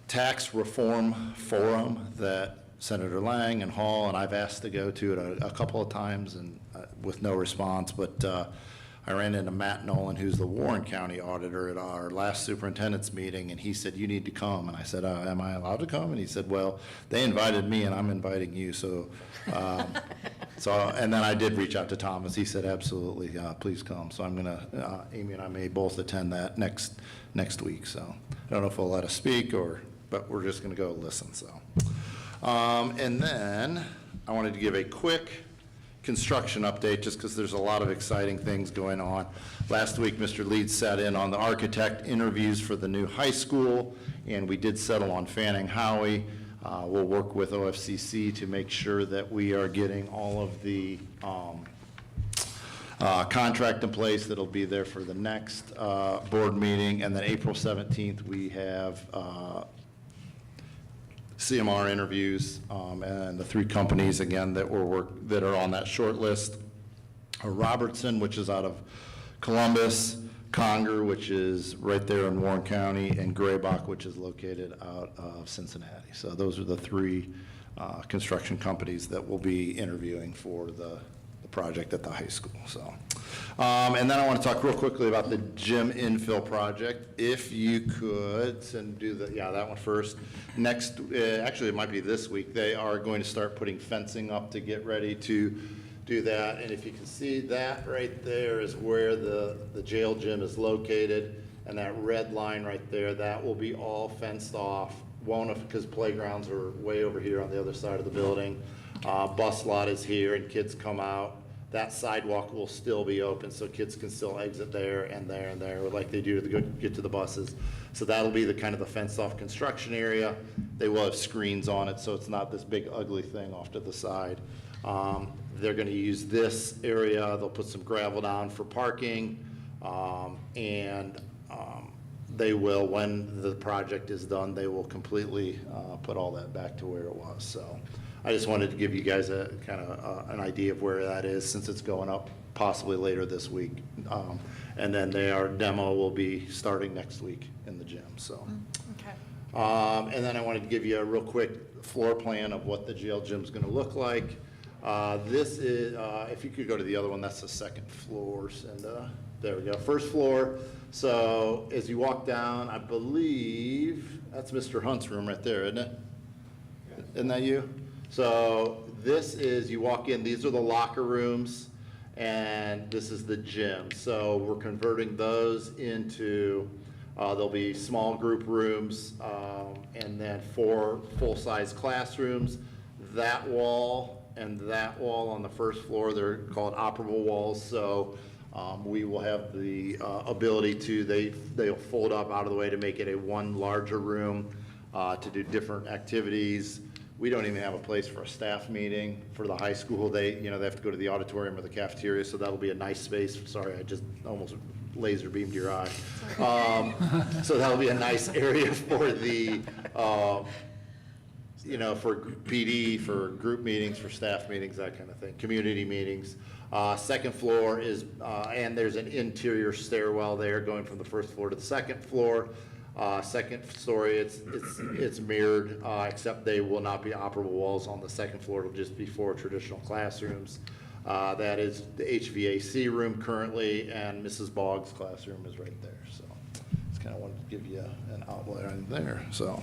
tax reform forum that Senator Lang and Hall and I've asked to go to it a couple of times and with no response, but I ran into Matt Nolan, who's the Warren County auditor, at our last superintendent's meeting, and he said, you need to come. And I said, am I allowed to come? And he said, well, they invited me and I'm inviting you. So, and then I did reach out to Thomas. He said, absolutely, please come. So I'm gonna, Amy and I may both attend that next week. So I don't know if they'll let us speak but we're just gonna go listen, so. And then I wanted to give a quick construction update just because there's a lot of exciting things going on. Last week, Mr. Leeds sat in on the architect interviews for the new high school, and we did settle on Fanning Howey. We'll work with OFCC to make sure that we are getting all of the contract in place that'll be there for the next board meeting. And then April 17th, we have CMR interviews, and the three companies, again, that are on that short list are Robertson, which is out of Columbus, Conger, which is right there in Warren County, and Graybach, which is located out of Cincinnati. So those are the three construction companies that will be interviewing for the project at the high school, so. And then I want to talk real quickly about the gym infill project. If you could, and do the, yeah, that one first. Next, actually, it might be this week, they are going to start putting fencing up to get ready to do that. And if you can see, that right there is where the jail gym is located, and that red line right there, that will be all fenced off. Won't, because playgrounds are way over here on the other side of the building. Bus lot is here, and kids come out. That sidewalk will still be open, so kids can still exit there and there and there, like they do to get to the buses. So that'll be the kind of the fenced-off construction area. They will have screens on it, so it's not this big ugly thing off to the side. They're going to use this area. They'll put some gravel down for parking, and they will, when the project is done, they will completely put all that back to where it was. So I just wanted to give you guys a kind of an idea of where that is, since it's going up possibly later this week. And then our demo will be starting next week in the gym, so. Okay. And then I wanted to give you a real quick floor plan of what the jail gym's gonna look like. This is, if you could go to the other one, that's the second floor, and there we go, first floor. So as you walk down, I believe, that's Mr. Hunt's room right there, isn't it? Isn't that you? So this is, you walk in, these are the locker rooms, and this is the gym. So we're converting those into, there'll be small group rooms, and then 4 full-size classrooms. That wall and that wall on the first floor, they're called operable walls. So we will have the ability to, they'll fold up out of the way to make it a one larger room to do different activities. We don't even have a place for a staff meeting for the high school. They have to go to the auditorium or the cafeteria, so that'll be a nice space. Sorry, I just almost laser beamed your eye. So that'll be a nice area for the, for PD, for group meetings, for staff meetings, that kind of thing, community meetings. Second floor is, and there's an interior stairwell there going from the first floor to the second floor. Second story, it's mirrored, except they will not be operable walls on the second floor. It'll just be 4 traditional classrooms. That is the HVAC room currently, and Mrs. Boggs' classroom is right there. So just kind of wanted to give you an outline there. So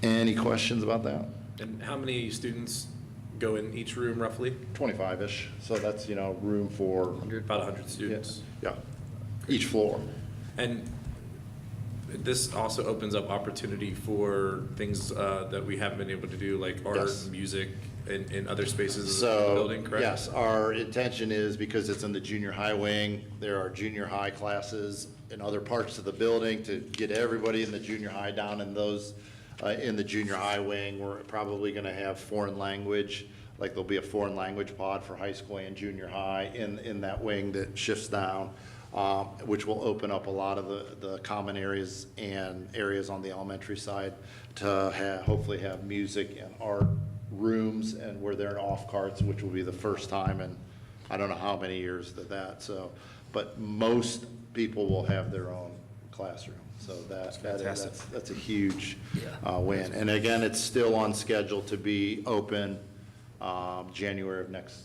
any questions about that? And how many students go in each room roughly? 25-ish. So that's, room for About 100 students. Yeah, each floor. And this also opens up opportunity for things that we haven't been able to do, like art, Yes. music, in other spaces So, of the building, correct? yes, our intention is, because it's in the junior high wing, there are junior high classes in other parts of the building to get everybody in the junior high down in those, in the junior high wing. We're probably gonna have foreign language, like there'll be a foreign language pod for high school and junior high in that wing that shifts down. Which will open up a lot of the common areas and areas on the elementary side to hopefully have music and art rooms, and where they're in off carts, which will be the first time in I don't know how many years so, but most people will have their own classroom. So that's a huge win. And again, it's still on schedule to be open January of next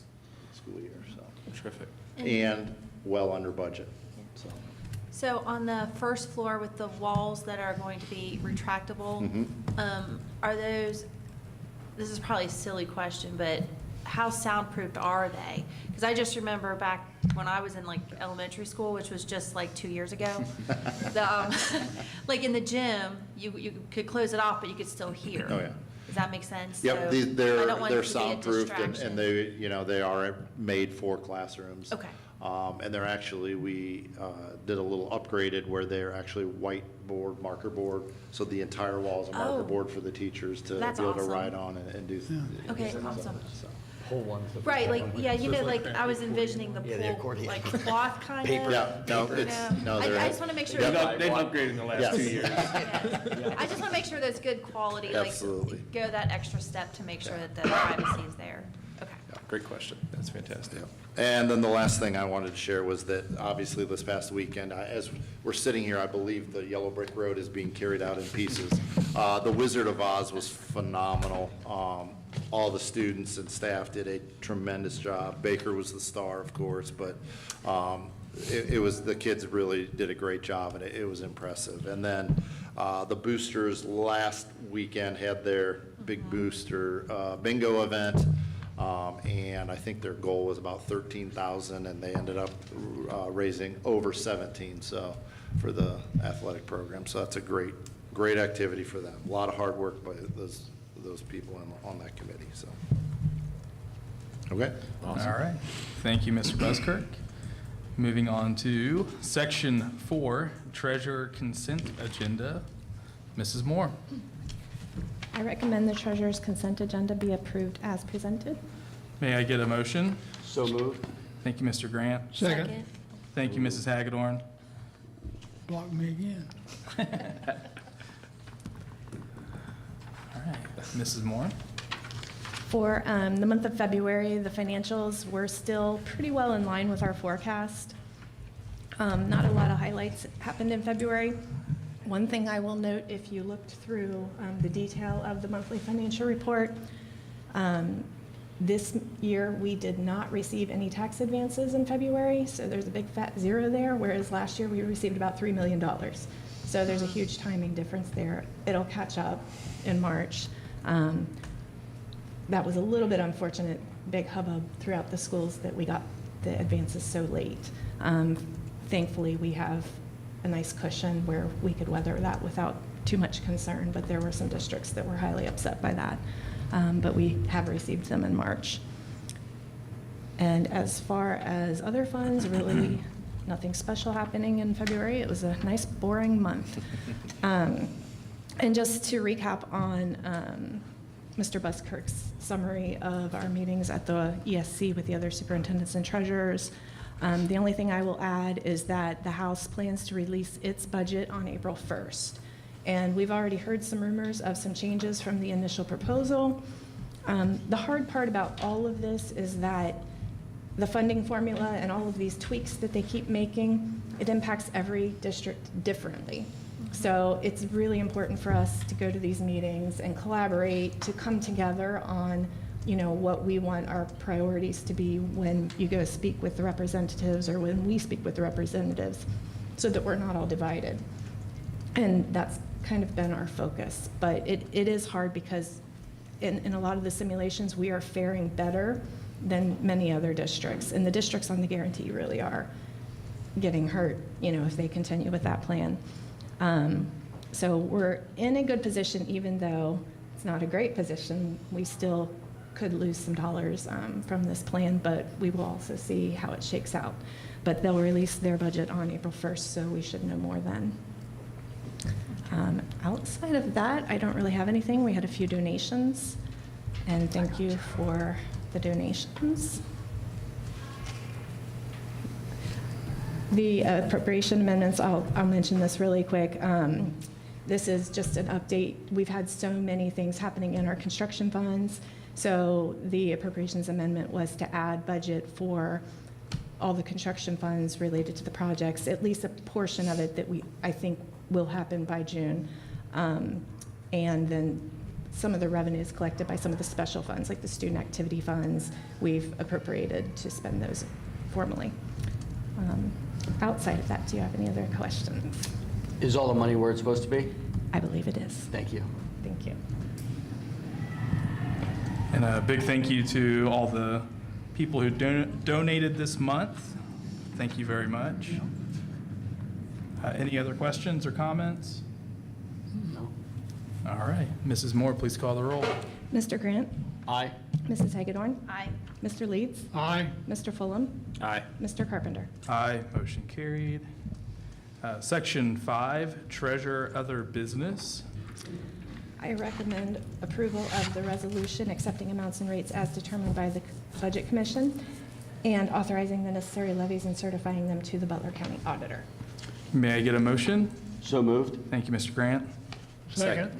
school year, so. Terrific. And well under budget. So on the first floor with the walls that are going to be retractable, are those, this is probably a silly question, but how soundproofed are they? Because I just remember back when I was in like elementary school, which was just like 2 years ago, like in the gym, you could close it off, but you could still hear. Oh, yeah. Does that make sense? Yep, So they're I don't want it to be a soundproofed, distraction. and they are made for classrooms. Okay. And they're actually, we did a little upgraded where they're actually whiteboard, marker board, so the entire wall is a marker Oh. board for the teachers to be That's able to awesome. write on and do. Okay, things awesome. on it, so. Whole ones. Right, like, yeah, like, I was envisioning the pool, like cloth kind of. Yeah, no, I just want to make sure. They've upgraded in the last Yes. 2 years. I just want to make sure there's good quality, like, Absolutely. go that extra step to make sure that the privacy is there. Okay. Great question. That's fantastic. And then the last thing I wanted to share was that obviously this past weekend, as we're sitting here, I believe the Yellow Brick Road is being carried out in pieces. The Wizard of Oz was phenomenal. all the students and staff did a tremendous job. Baker was the star, of course, but it was, the kids really did a great job, and it was impressive. And then the boosters last weekend had their big booster bingo event, and I think their goal was about 13,000, and they ended up raising over 17, so, for the athletic program. So that's a great activity for them. A lot of hard work by those people on that committee, so. Okay? All right. Thank you, Mr. Buskirk. Moving on to Section 4, Treasurer Consent Agenda. Mrs. Moore. I recommend the treasurer's consent agenda be approved as presented. May I get a motion? So moved. Thank you, Mr. Grant. Second. Thank you, Mrs. Hagedorn. Block me again. All right, Mrs. Moore. For the month of February, the financials were still pretty well in line with our forecast. Not a lot of highlights happened in February. One thing I will note, if you looked through the detail of the monthly financial report, this year we did not receive any tax advances in February, so there's a big fat zero there, whereas last year we received about $3 million. So there's a huge timing difference there. It'll catch up in March. That was a little bit unfortunate, big hubbub throughout the schools that we got the advances so late. Thankfully, we have a nice cushion where we could weather that without too much concern, but there were some districts that were highly upset by that. But we have received them in March. And as far as other funds, really nothing special happening in February. It was a nice, boring month. And just to recap on Mr. Buskirk's summary of our meetings at the ESC with the other superintendents and treasurers, the only thing I will add is that the House plans to release its budget on April 1st. And we've already heard some rumors of some changes from the initial proposal. The hard part about all of this is that the funding formula and all of these tweaks that they keep making, it impacts every district differently. So it's really important for us to go to these meetings and collaborate to come together on, you know, what we want our priorities to be when you go speak with the representatives or when we speak with the representatives, so that we're not all divided. And that's kind of been our focus. But it is hard because in a lot of the simulations, we are faring better than many other districts. And the districts on the guarantee really are getting hurt, you know, if they continue with that plan. So we're in a good position, even though it's not a great position. We still could lose some dollars from this plan, but we will also see how it shakes out. But they'll release their budget on April 1st, so we should know more then. Outside of that, I don't really have anything. We had a few donations, and thank you for the donations. The appropriation amendments, I'll mention this really quick. This is just an update. We've had so many things happening in our construction funds. So the appropriations amendment was to add budget for all the construction funds related to the projects, at least a portion of it that I think will happen by June. And then some of the revenues collected by some of the special funds, like the student activity funds, we've appropriated to spend those formally. Outside of that, do you have any other questions? Is all the money where it's supposed to be? I believe it is. Thank you. Thank you. And a big thank you to all the people who donated this month. Thank you very much. Any other questions or comments? No. All right. Mrs. Moore, please call the roll. Mr. Grant? Aye. Mrs. Hagedorn? Aye. Mr. Leeds? Aye. Mr. Fulham? Aye. Mr. Carpenter? Aye. Motion carried. Section 5, Treasurer Other Business. I recommend approval of the resolution accepting amounts and rates as determined by the Budget Commission and authorizing the necessary levies and certifying them to the Butler County Auditor. May I get a motion? So moved. Thank you, Mr. Grant. Second.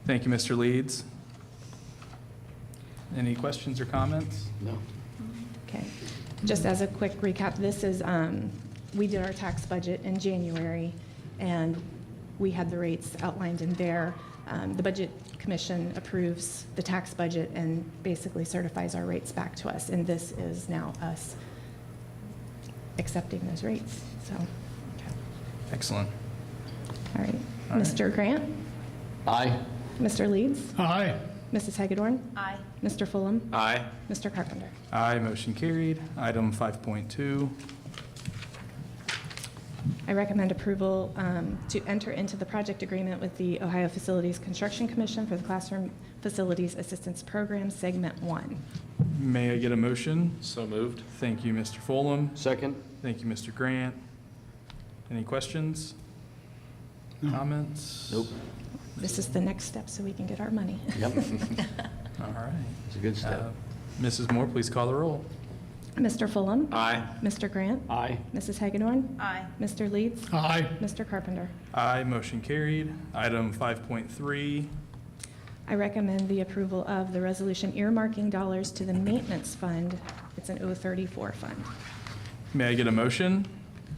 Thank you, Mr. Leeds. Any questions or comments? No. Okay. Just as a quick recap, this is, we did our tax budget in January, and we had the rates outlined in there. The Budget Commission approves the tax budget and basically certifies our rates back to us. And this is now us accepting those rates, so. Excellent. All right. All right. Mr. Grant? Aye. Mr. Leeds? Aye. Mrs. Hagedorn? Aye. Mr. Fulham? Aye. Mr. Carpenter? Aye, motion carried. Item 5.2. I recommend approval to enter into the project agreement with the Ohio Facilities Construction Commission for the Classroom Facilities Assistance Program, Segment 1. May I get a motion? So moved. Thank you, Mr. Fulham. Second? Thank you, Mr. Grant. Any questions? Comments? Nope. This is the next step so we can get our money. Yep. All right. It's a good step. Mrs. Moore, please call the roll. Mr. Fulham? Aye. Mr. Grant? Aye. Mrs. Hagedorn? Aye. Mr. Leeds? Aye. Mr. Carpenter? Aye, motion carried. Item 5.3. I recommend the approval of the resolution earmarking dollars to the maintenance fund. It's an 034 fund. May I get a motion?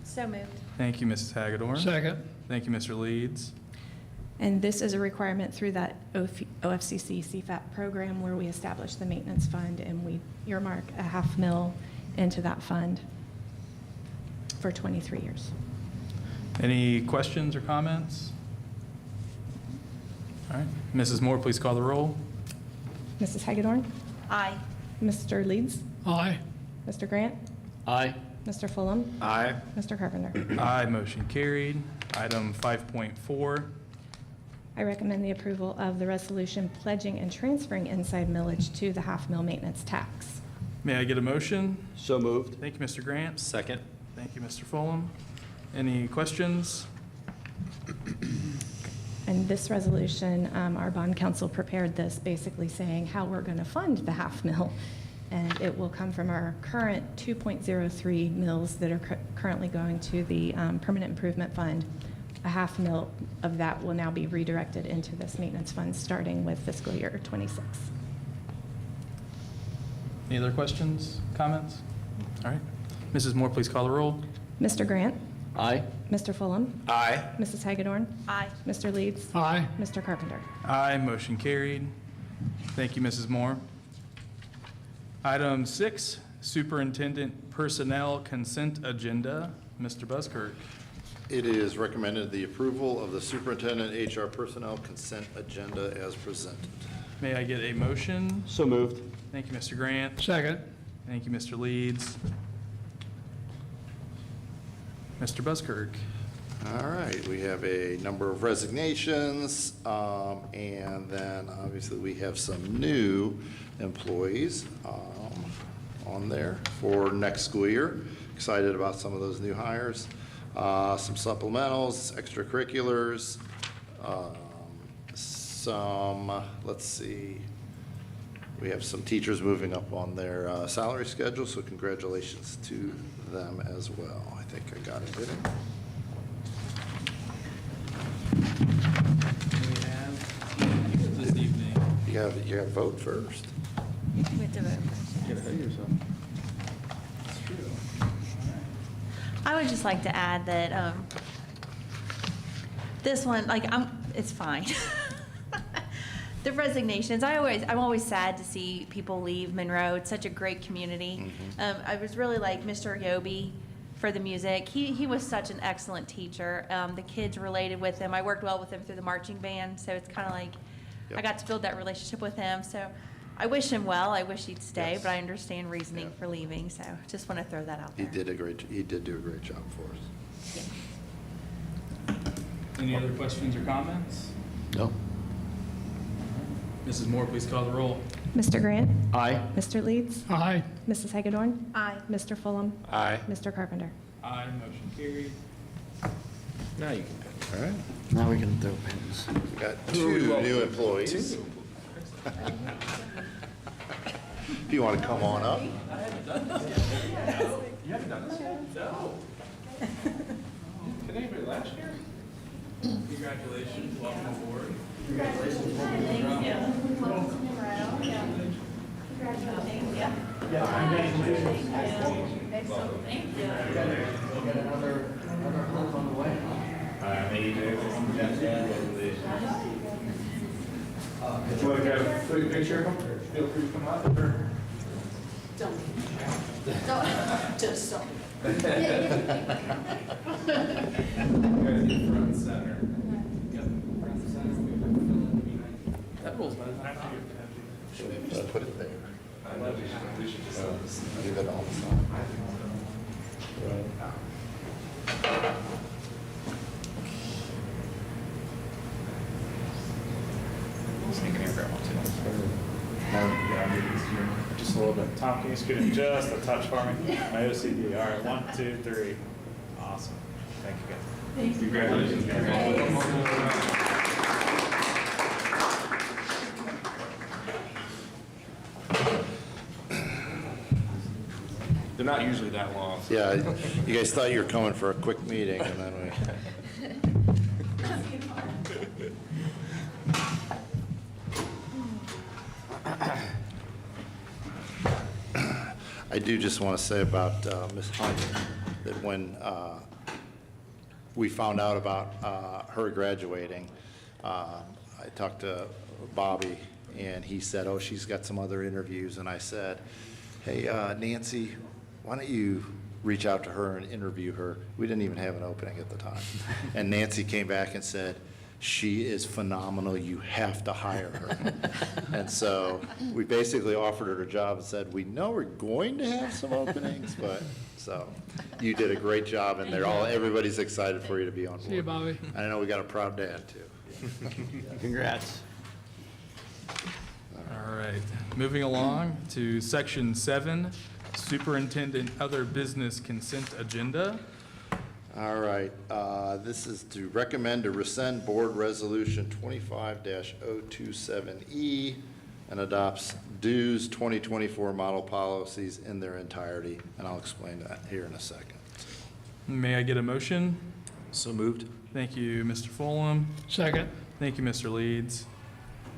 So moved. Thank you, Mrs. Hagedorn. Second. Thank you, Mr. Leeds. And this is a requirement through that OFCC CFAP program where we establish the maintenance fund and we earmark a $500,000 into that fund for 23 years. Any questions or comments? All right. Mrs. Moore, please call the roll. Mrs. Hagedorn? Aye. Mr. Leeds? Aye. Mr. Grant? Aye. Mr. Fulham? Aye. Mr. Carpenter? Aye, motion carried. Item 5.4. I recommend the approval of the resolution pledging and transferring inside millage to the $500,000 maintenance tax. May I get a motion? So moved. Thank you, Mr. Grant. Second. Thank you, Mr. Fulham. Any questions? And this resolution, our bond council prepared this basically saying how we're going to fund the $500,000. And it will come from our current 2.03 mills that are currently going to the Permanent Improvement Fund. A $500,000 of that will now be redirected into this maintenance fund, starting with fiscal year '26. Any other questions, comments? All right. Mrs. Moore, please call the roll. Mr. Grant? Aye. Mr. Fulham? Aye. Mrs. Hagedorn? Aye. Mr. Leeds? Aye. Mr. Carpenter? Aye, motion carried. Thank you, Mrs. Moore. Item 6, Superintendent Personnel Consent Agenda. Mr. Buskirk. It is recommended the approval of the superintendent HR personnel consent agenda as presented. May I get a motion? So moved. Thank you, Mr. Grant. Second. Thank you, Mr. Leeds. Mr. Buskirk. All right, we have a number of resignations, and then obviously we have some new employees on there for next school year. Excited about some of those new hires. Some supplementals, extracurriculars, let's see, we have some teachers moving up on their salary schedule, so congratulations to them as well. I think I got it, didn't I? We have this evening. You got to vote first. We have to vote first. Get ahead of yourself. I would just like to add that this one, it's fine. The resignations, I'm always sad to see people leave Monroe. It's such a great community. I was really like Mr. Yobi for the music. He was such an excellent teacher. The kids related with him. I worked well with him through the marching band, so it's kind of like I got to build that relationship with him. So I wish him well. I wish he'd stay, but I understand reasoning for leaving. So just want to throw that out there. He did do a great job for us. Any other questions or comments? No. Mrs. Moore, please call the roll. Mr. Grant? Aye. Mr. Leeds? Aye. Mrs. Hagedorn? Aye. Mr. Fulham? Aye. Mr. Carpenter? Aye, motion carried. Now you can. All right, Now we can throw pins. we got two new employees. If you want to come on up. You haven't done this yet? No. Did anybody last year? Congratulations, welcome aboard. If you want to get a quick picture, feel free to come up. Or... Just don't. Front center. Yep, front center. That rules, man. Put it there. I love it. We should just Leave it on the side. Just a little bit. Tom, can you scoot it just a touch for me? My OCD. All right, 1, 2, 3. Awesome. Thank you, guys. Thank you. Congratulations, guys. They're not usually that long. Yeah, you guys thought you were coming for a quick meeting, and then we... I do just want to say about Ms. Hunt, that when we found out about her graduating, I talked to Bobby, and he said, oh, she's got some other interviews, and I said, hey, Nancy, why don't you reach out to her and interview her? We didn't even have an opening at the time. And Nancy came back and said, she is phenomenal, you have to hire her. And so we basically offered her a job and said, we know we're going to have some openings, but, so, you did a great job, and everybody's excited for you to be on board. See you, Bobby. I know we got a proud dad, too. Congrats. All right, moving along to section 7, superintendent other business consent agenda. All right, this is to recommend to rescind Board Resolution 25-027E and adopts dues 2024 model policies in their entirety, and I'll explain that here in a second. May I get a motion? So moved. Thank you, Mr. Fulham. Second. Thank you, Mr. Leeds.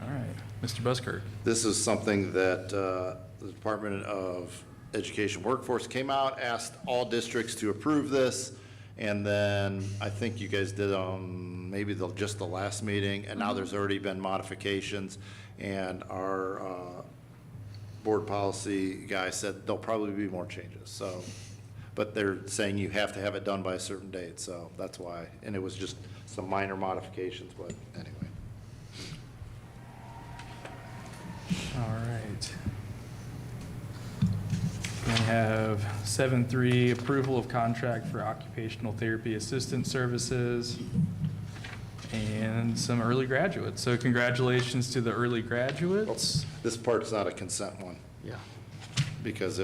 All right, Mr. Buskirk. This is something that the Department of Education Workforce came out, asked all districts to approve this, and then I think you guys did on maybe just the last meeting, and now there's already been modifications, and our board policy guy said there'll probably be more changes, so, but they're saying you have to have it done by a certain date, so that's why, and it was just some minor modifications, but anyway. All right. We have 7.3, approval of contract for occupational therapy assistant services and some early graduates. So congratulations to the early graduates. This part's not a consent one. Yeah. Because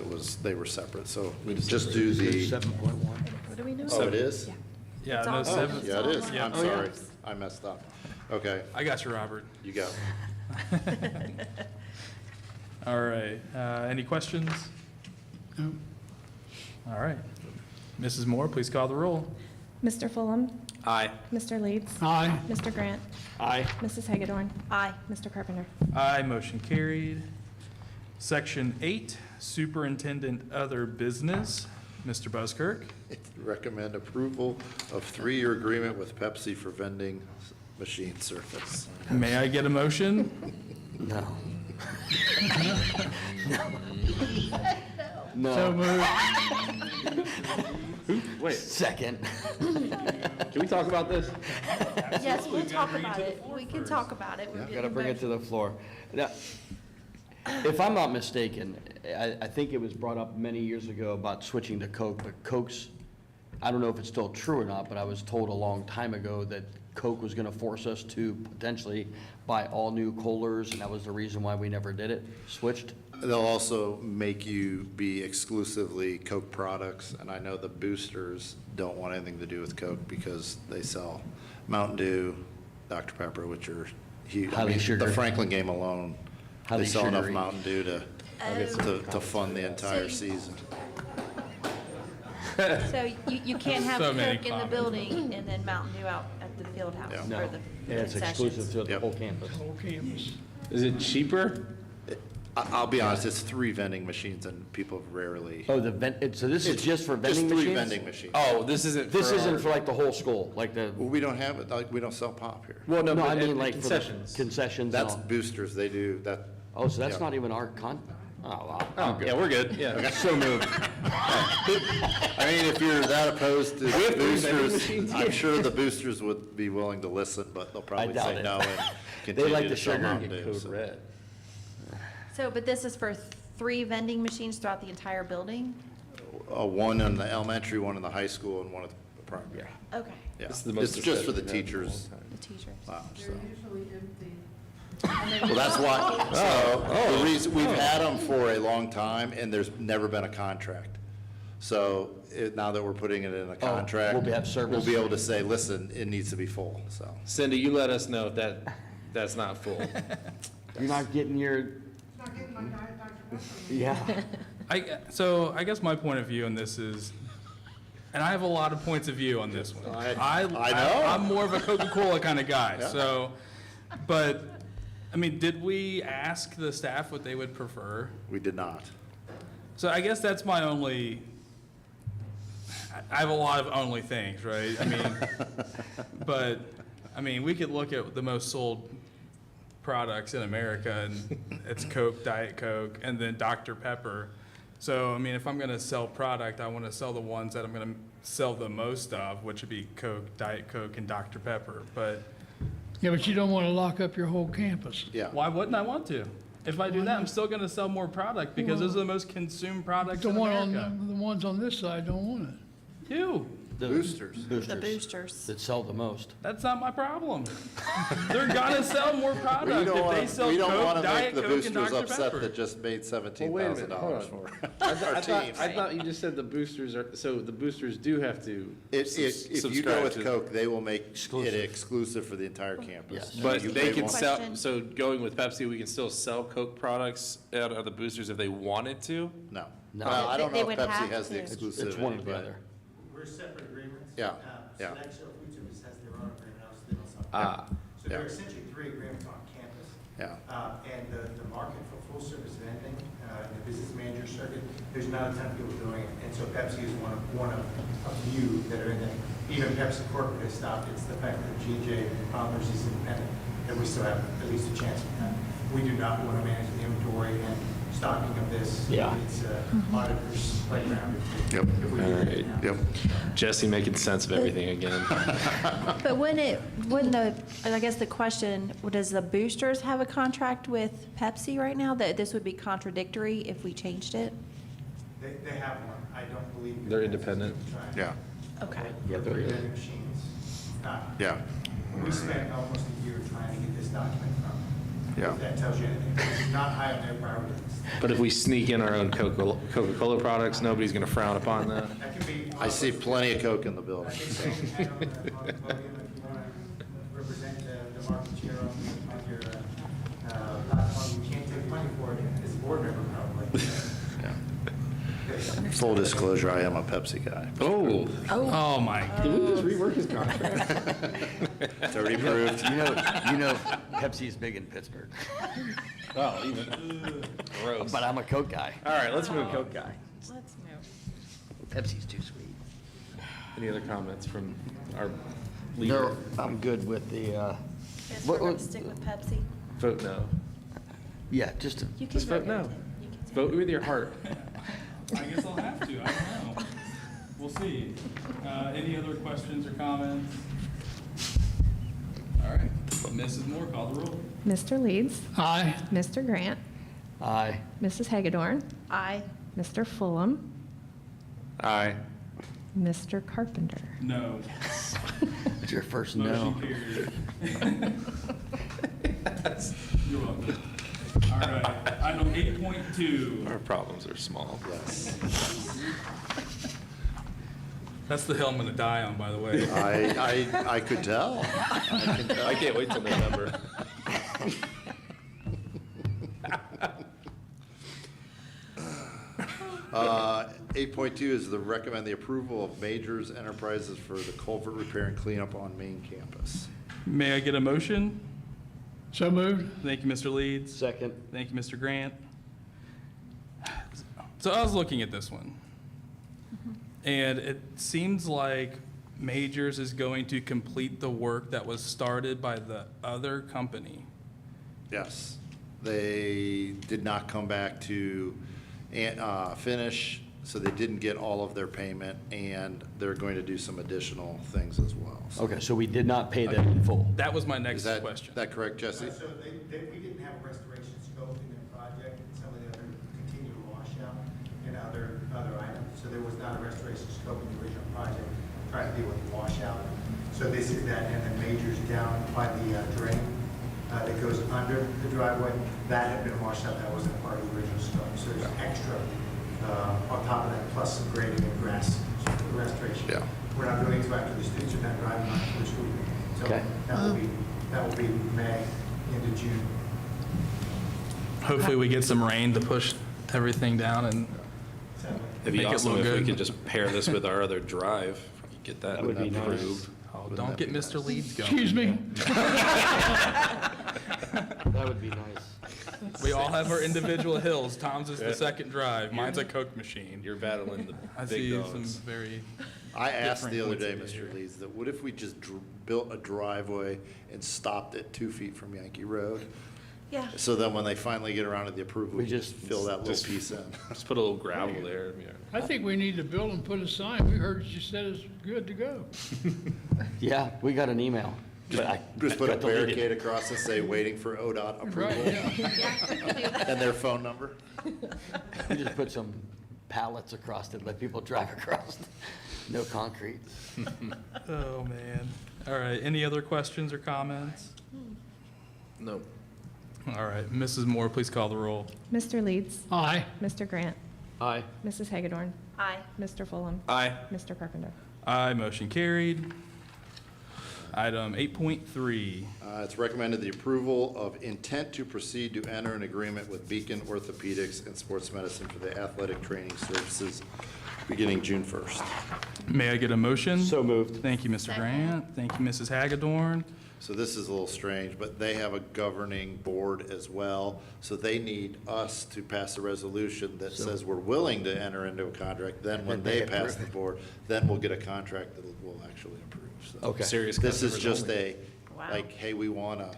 they were separate, so we just do the. 7.1. What do we know? Oh, it is? Yeah, It's no, all- seven. Yeah, it is. Yeah. I'm Oh, yeah. sorry. I messed up. Okay, I got you, Robert. you got it. All right, any questions? No. All right. Mrs. Moore, please call the roll. Mr. Fulham? Aye. Mr. Leeds? Aye. Mr. Grant? Aye. Mrs. Hagedorn? Aye. Mr. Carpenter? Aye, motion carried. Section 8, superintendent other business. Mr. Buskirk. Recommend approval of 3-year agreement with Pepsi for vending machine service. May I get a motion? No. So moved. Wait. Second. Can we talk about this? Yes, we'll talk about it. We can talk about it. We're Got to getting bring it both. to the floor. Now, if I'm not mistaken, I think it was brought up many years ago about switching to Coke, but Coke's, I don't know if it's still true or not, but I was told a long time ago that Coke was going to force us to potentially buy all new coolers, and that was the reason why we never did it, switched. They'll also make you be exclusively Coke products, and I know the boosters don't want anything to do with Coke because they sell Mountain Dew, Dr. Pepper, which are huge. Highly The sugared. Franklin game alone, Highly they sell enough sugary. Mountain Dew to fund the entire season. So you can't have So many Coke in the comments. building and then Mountain Dew out at the field house Yeah. No, or the yeah, it's concessions. exclusive to the Yep. whole campus. Whole campus. Is it cheaper? I'll be honest, it's 3 vending machines and people rarely. Oh, so this is It's just for vending just machines? 3 vending machines. Oh, this isn't This for isn't our- for like the whole school, like the, Well, we don't have it, like, we don't sell pop here. Well, no, no, but I mean at like for the concessions. concessions and That's all. boosters, they do that. Oh, so that's yeah. not even our oh, wow. Oh, yeah, we're good, yeah. So moved. I mean, if you're that opposed to We have 3 vending boosters, machines I'm here. sure the boosters would be willing to listen, but they'll probably doubt say it. no and They continue like to the sell sugar. Mountain Dew. Code so. red. So, but this is for 3 vending machines throughout the entire building? One in the elementary, one in the high school, and one at the primary. Okay, Yeah, This is the most it's just for the receptive we've had in a long teachers. time. the teachers. lounge, so. And then Well, that's why, so, Oh. the reason, we've had them for a long time, and there's never been a contract. So, now that we're putting it in a contract. we'll have service. We'll be able to say, listen, it needs to be full, so. Cindy, you let us know if that's not full. You're not getting your. Yeah. So I guess my point of view on this is, and I have a lot of points of view on this one. I know. I'm more of a Coca-Cola kind of guy, so, but, I mean, did we ask the staff what they would prefer? We did not. So I guess that's my only, I have a lot of only things, right? I mean, but, I mean, we could look at the most sold products in America, and it's Coke, Diet Coke, and then Dr. Pepper. So, I mean, if I'm gonna sell product, I wanna sell the ones that I'm gonna sell the most of, which would be Coke, Diet Coke, and Dr. Pepper. But Yeah, but you don't want to lock up your whole campus. Yeah. why wouldn't I want to? If I do that, I'm still gonna sell more product because those are the most consumed products The in one America. the ones on this side don't want it. You. Boosters. The boosters. That sell the most. That's not my problem. They're gonna sell more We product don't if they wanna, sell we don't Coke, wanna make Diet the Coke, and boosters Dr. upset Pepper. that just made Well, wait a $17,000 minute, hold on. for I our thought, I teams. thought you just said the boosters are, so the boosters do have to If you go subscribe with to- Coke, they will make it exclusive for the entire campus. Yes. But You they may can want- sell, Question. so going with Pepsi, we can still sell Coke products out of the boosters if they wanted to? No. No. Well, I don't They know if would Pepsi have has the to. exclusivity. It's one or the but- other. We're separate agreements. Yeah, yeah. Sodexo Food Service has their own agreement, else they don't sell. Ah, So there yeah. are essentially 3 agreements on campus. Yeah. And the market for full-service vending, in the business manager circuit, there's not a ton of people doing it. And so Pepsi is one of a few that are in there. Even Pepsi corporate has stopped. It's the fact that G.J. Palmer's is independent, that we still have at least a chance of that. We do not want to manage the inventory and stocking of this. Yeah. It's auditor's playground. Yep. If we do it now. Yep. Jesse making sense of everything again. But I guess the question, does the boosters have a contract with Pepsi right now? That this would be contradictory if we changed it? They have one. I don't believe. They're independent. Yeah, Okay. Yeah, they're Three good. vending machines. yeah, We spent almost a year trying to get this document from them. yeah. If that tells you anything. It's not high on their priority list. But if we sneak in our own Coca-Cola products, nobody's gonna frown upon that. That can be. I see plenty of Coke in the I building. think so. We had on the podium, if you want to represent the market share on your platform, you can't take money for it as a board member probably. Full disclosure, I am a Pepsi guy. Oh my. Did we just rework his contract? It's already approved. You know, Pepsi's big in Pittsburgh, Oh, even. Gross. but I'm a Coke guy. All right, let's move Coke guy. Let's move. Pepsi's too sweet. Any other comments from our No, leader? I'm good with the, Guess we're going to stick with Pepsi. Vote no. yeah, just, You can Just vote no. You can say- Vote with your heart. I guess I'll have to, I don't know. We'll see. Any other questions or comments? All right, Mrs. Moore, call the roll. Mr. Leeds, Aye. Mr. Grant, aye. Mrs. Hagedorn, Aye. Mr. Fulham, Aye. Mr. Carpenter. No. It's your first no. Motion carried. You're welcome. All right, item 8.2. Our problems are small. That's the hill I'm gonna die on, by the way. I could tell. I can tell. I can't wait till November. 8.2 is the recommend the approval of Majors Enterprises for the culvert repair and cleanup on main campus. May I get a motion? So moved? Thank you, Mr. Leeds. Second. Thank you, Mr. Grant. So I was looking at this one, and it seems like Majors is going to complete the work that was started by the other company. Yes. They did not come back to finish, so they didn't get all of their payment, and they're going to do some additional things as well. So- Okay, so we did not pay them in full. That was my next Is that, question. that correct, Jesse? So we didn't have a restoration scope in their project, and some of the other continual washout and other items. So there was not a restoration scope in the original project, trying to deal with the washout. So this is that, and then Majors down by the drain that goes under the driveway, that had been washed out, that wasn't part of the original scope. So there's extra on top of that, plus some grading and grass restoration. Yeah. We're not doing it until after the students are done driving on for the school. So Okay. that will be May into June. Hopefully we get some rain to push everything down and It'd be make it awesome look if we good. could just pair this with our other drive, get that That would be nice. approved. Oh, don't get Mr. Leeds going. Excuse me? That would be nice. We all have our individual hills. Tom's is the second drive. Mine's a Coke machine. You're battling the I big see dogs. some very. I asked the different other day, points of view Mr. Leeds, that what if we just built a driveway and stopped it 2 feet from Yankee Road? Yeah. So then when they finally get around to the approval, we We just fill that little just- piece in. Just put a little gravel there. Yeah. I think we need to build and put a sign. We heard you said it's good to go. Yeah, we got an email. But I Just put a got deleted. barricade across and say, waiting for ODOT Right, approval, yeah. and their phone number. We just put some pallets across it, let people drive across. No concrete. Oh, man. All right, any other questions or comments? No. All right, Mrs. Moore, please call the roll. Mr. Leeds? Aye. Mr. Grant? Aye. Mrs. Hagedorn? Aye. Mr. Fulham? Aye. Mr. Carpenter? Aye, motion carried. Item 8.3. It's recommended the approval of intent to proceed to enter an agreement with Beacon Orthopedics and Sports Medicine for the athletic training services beginning June 1st. May I get a motion? So moved. Thank you, Mr. Grant. Thank you, Mrs. Hagedorn. So this is a little strange, but they have a governing board as well. So they need us to pass a resolution that says we're willing to enter into a contract. Then when they pass the board, then we'll get a contract that we'll actually approve. So Okay. Serious this is customers just only. Wow. like, hey, we want to.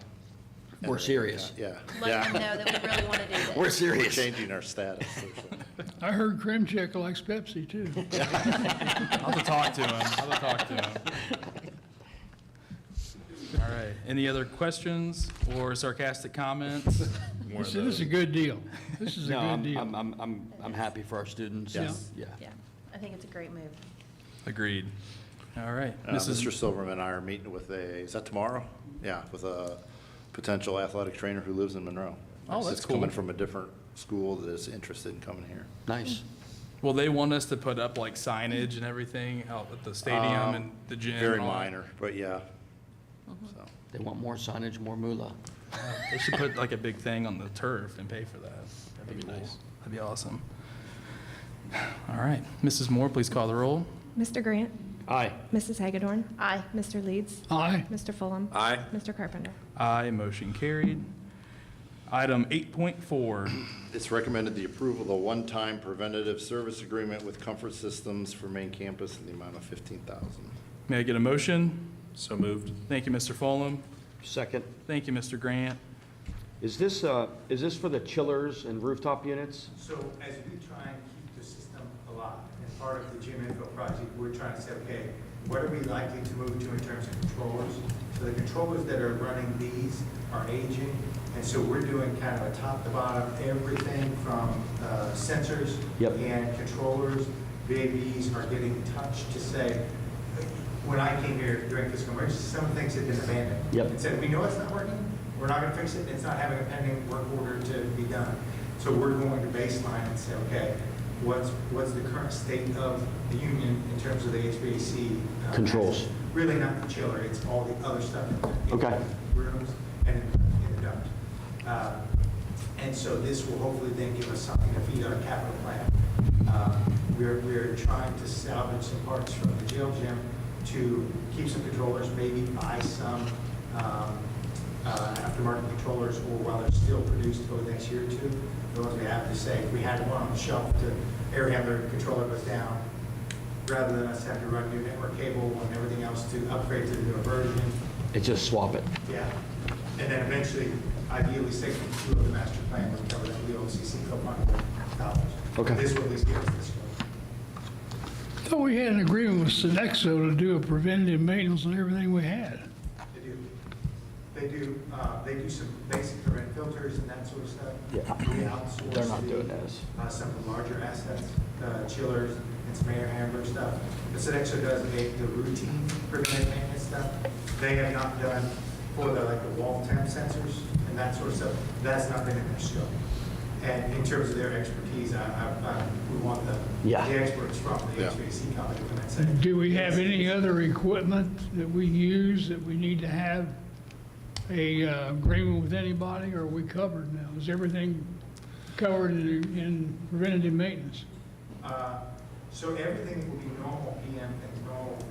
We're serious. Yeah. Let them know that we really want to do this. We're We're serious. changing our status. I heard Cream Check likes Pepsi too. I'll have to talk to him. I'll have to talk to him. All right, any other questions or sarcastic comments? This is a good deal. This is a No, good deal. I'm happy for our students. Yes. Yeah. Yeah, I think it's a great move. Agreed. All right, Mr. Silverman and I are meeting with is that tomorrow? Yeah, with a potential athletic trainer who lives in Monroe. Oh, that's It's coming cool. from a different school that is interested in coming here. Nice. Will they want us to put up like signage and everything out at the stadium and the gym? Very and all that? minor, but yeah. So, They want more signage, more moolah. They should put like a big thing on the turf and pay for that. That'd be nice. That'd be awesome. All right, Mrs. Moore, please call the roll. Mr. Grant? Aye. Mrs. Hagedorn? Aye. Mr. Leeds? Aye. Mr. Fulham? Aye. Mr. Carpenter? Aye, motion carried. Item 8.4. It's recommended the approval of the one-time preventative service agreement with Comfort Systems for main campus in the amount of $15,000. May I get a motion? So moved. Thank you, Mr. Fulham. Second. Thank you, Mr. Grant. Is this for the chillers and rooftop units? So as we try and keep the system alive, and part of the gym info project, we're trying to say, okay, what are we likely to move to in terms of controllers? So the controllers that are running these are aging, and so we're doing kind of a top to bottom, everything from sensors Yep. and controllers. VABs are getting touched to say, when I came here during fiscal emergency, some things had been abandoned. Yep. And said, we know it's not working, we're not gonna fix it, it's not having a pending work order to be done. So we're going to baseline and say, okay, what's the current state of the union in terms of the HVAC? Controls. Really not the chiller, it's all the other stuff in the Okay. rooms and in the duct. And so this will hopefully then give us something to feed our capital plan. We're trying to salvage some parts from the jail gym to keep some controllers, maybe buy some aftermarket controllers, or while they're still produced over the next year or two, the ones we have, to say, if we had one on the shelf, the air handler controller goes down, rather than us have to run new network cable and everything else to upgrade to the newer version. It's just swap it. Yeah. And then eventually, ideally, Section 2 of the master plan would cover that VOCC co-fundable dollars. Okay. This will at least give us this one. I thought we had an agreement with Sodexo to do a preventative maintenance on everything we had. They do. They do some basic prevent filters and that sort of stuff. Yeah. We outsource. They're not doing this. Some of the larger assets, chillers and some air handler stuff. But Sodexo does the routine preventive maintenance stuff. They have not done for like the wall temp sensors and that sort of stuff. That's not been in their scope. And in terms of their expertise, we want the experts from the HVAC company when that's it. Do we have any other equipment that we use that we need to have a agreement with anybody, or are we covered now? Is everything covered in preventative maintenance? So everything will be normal PM and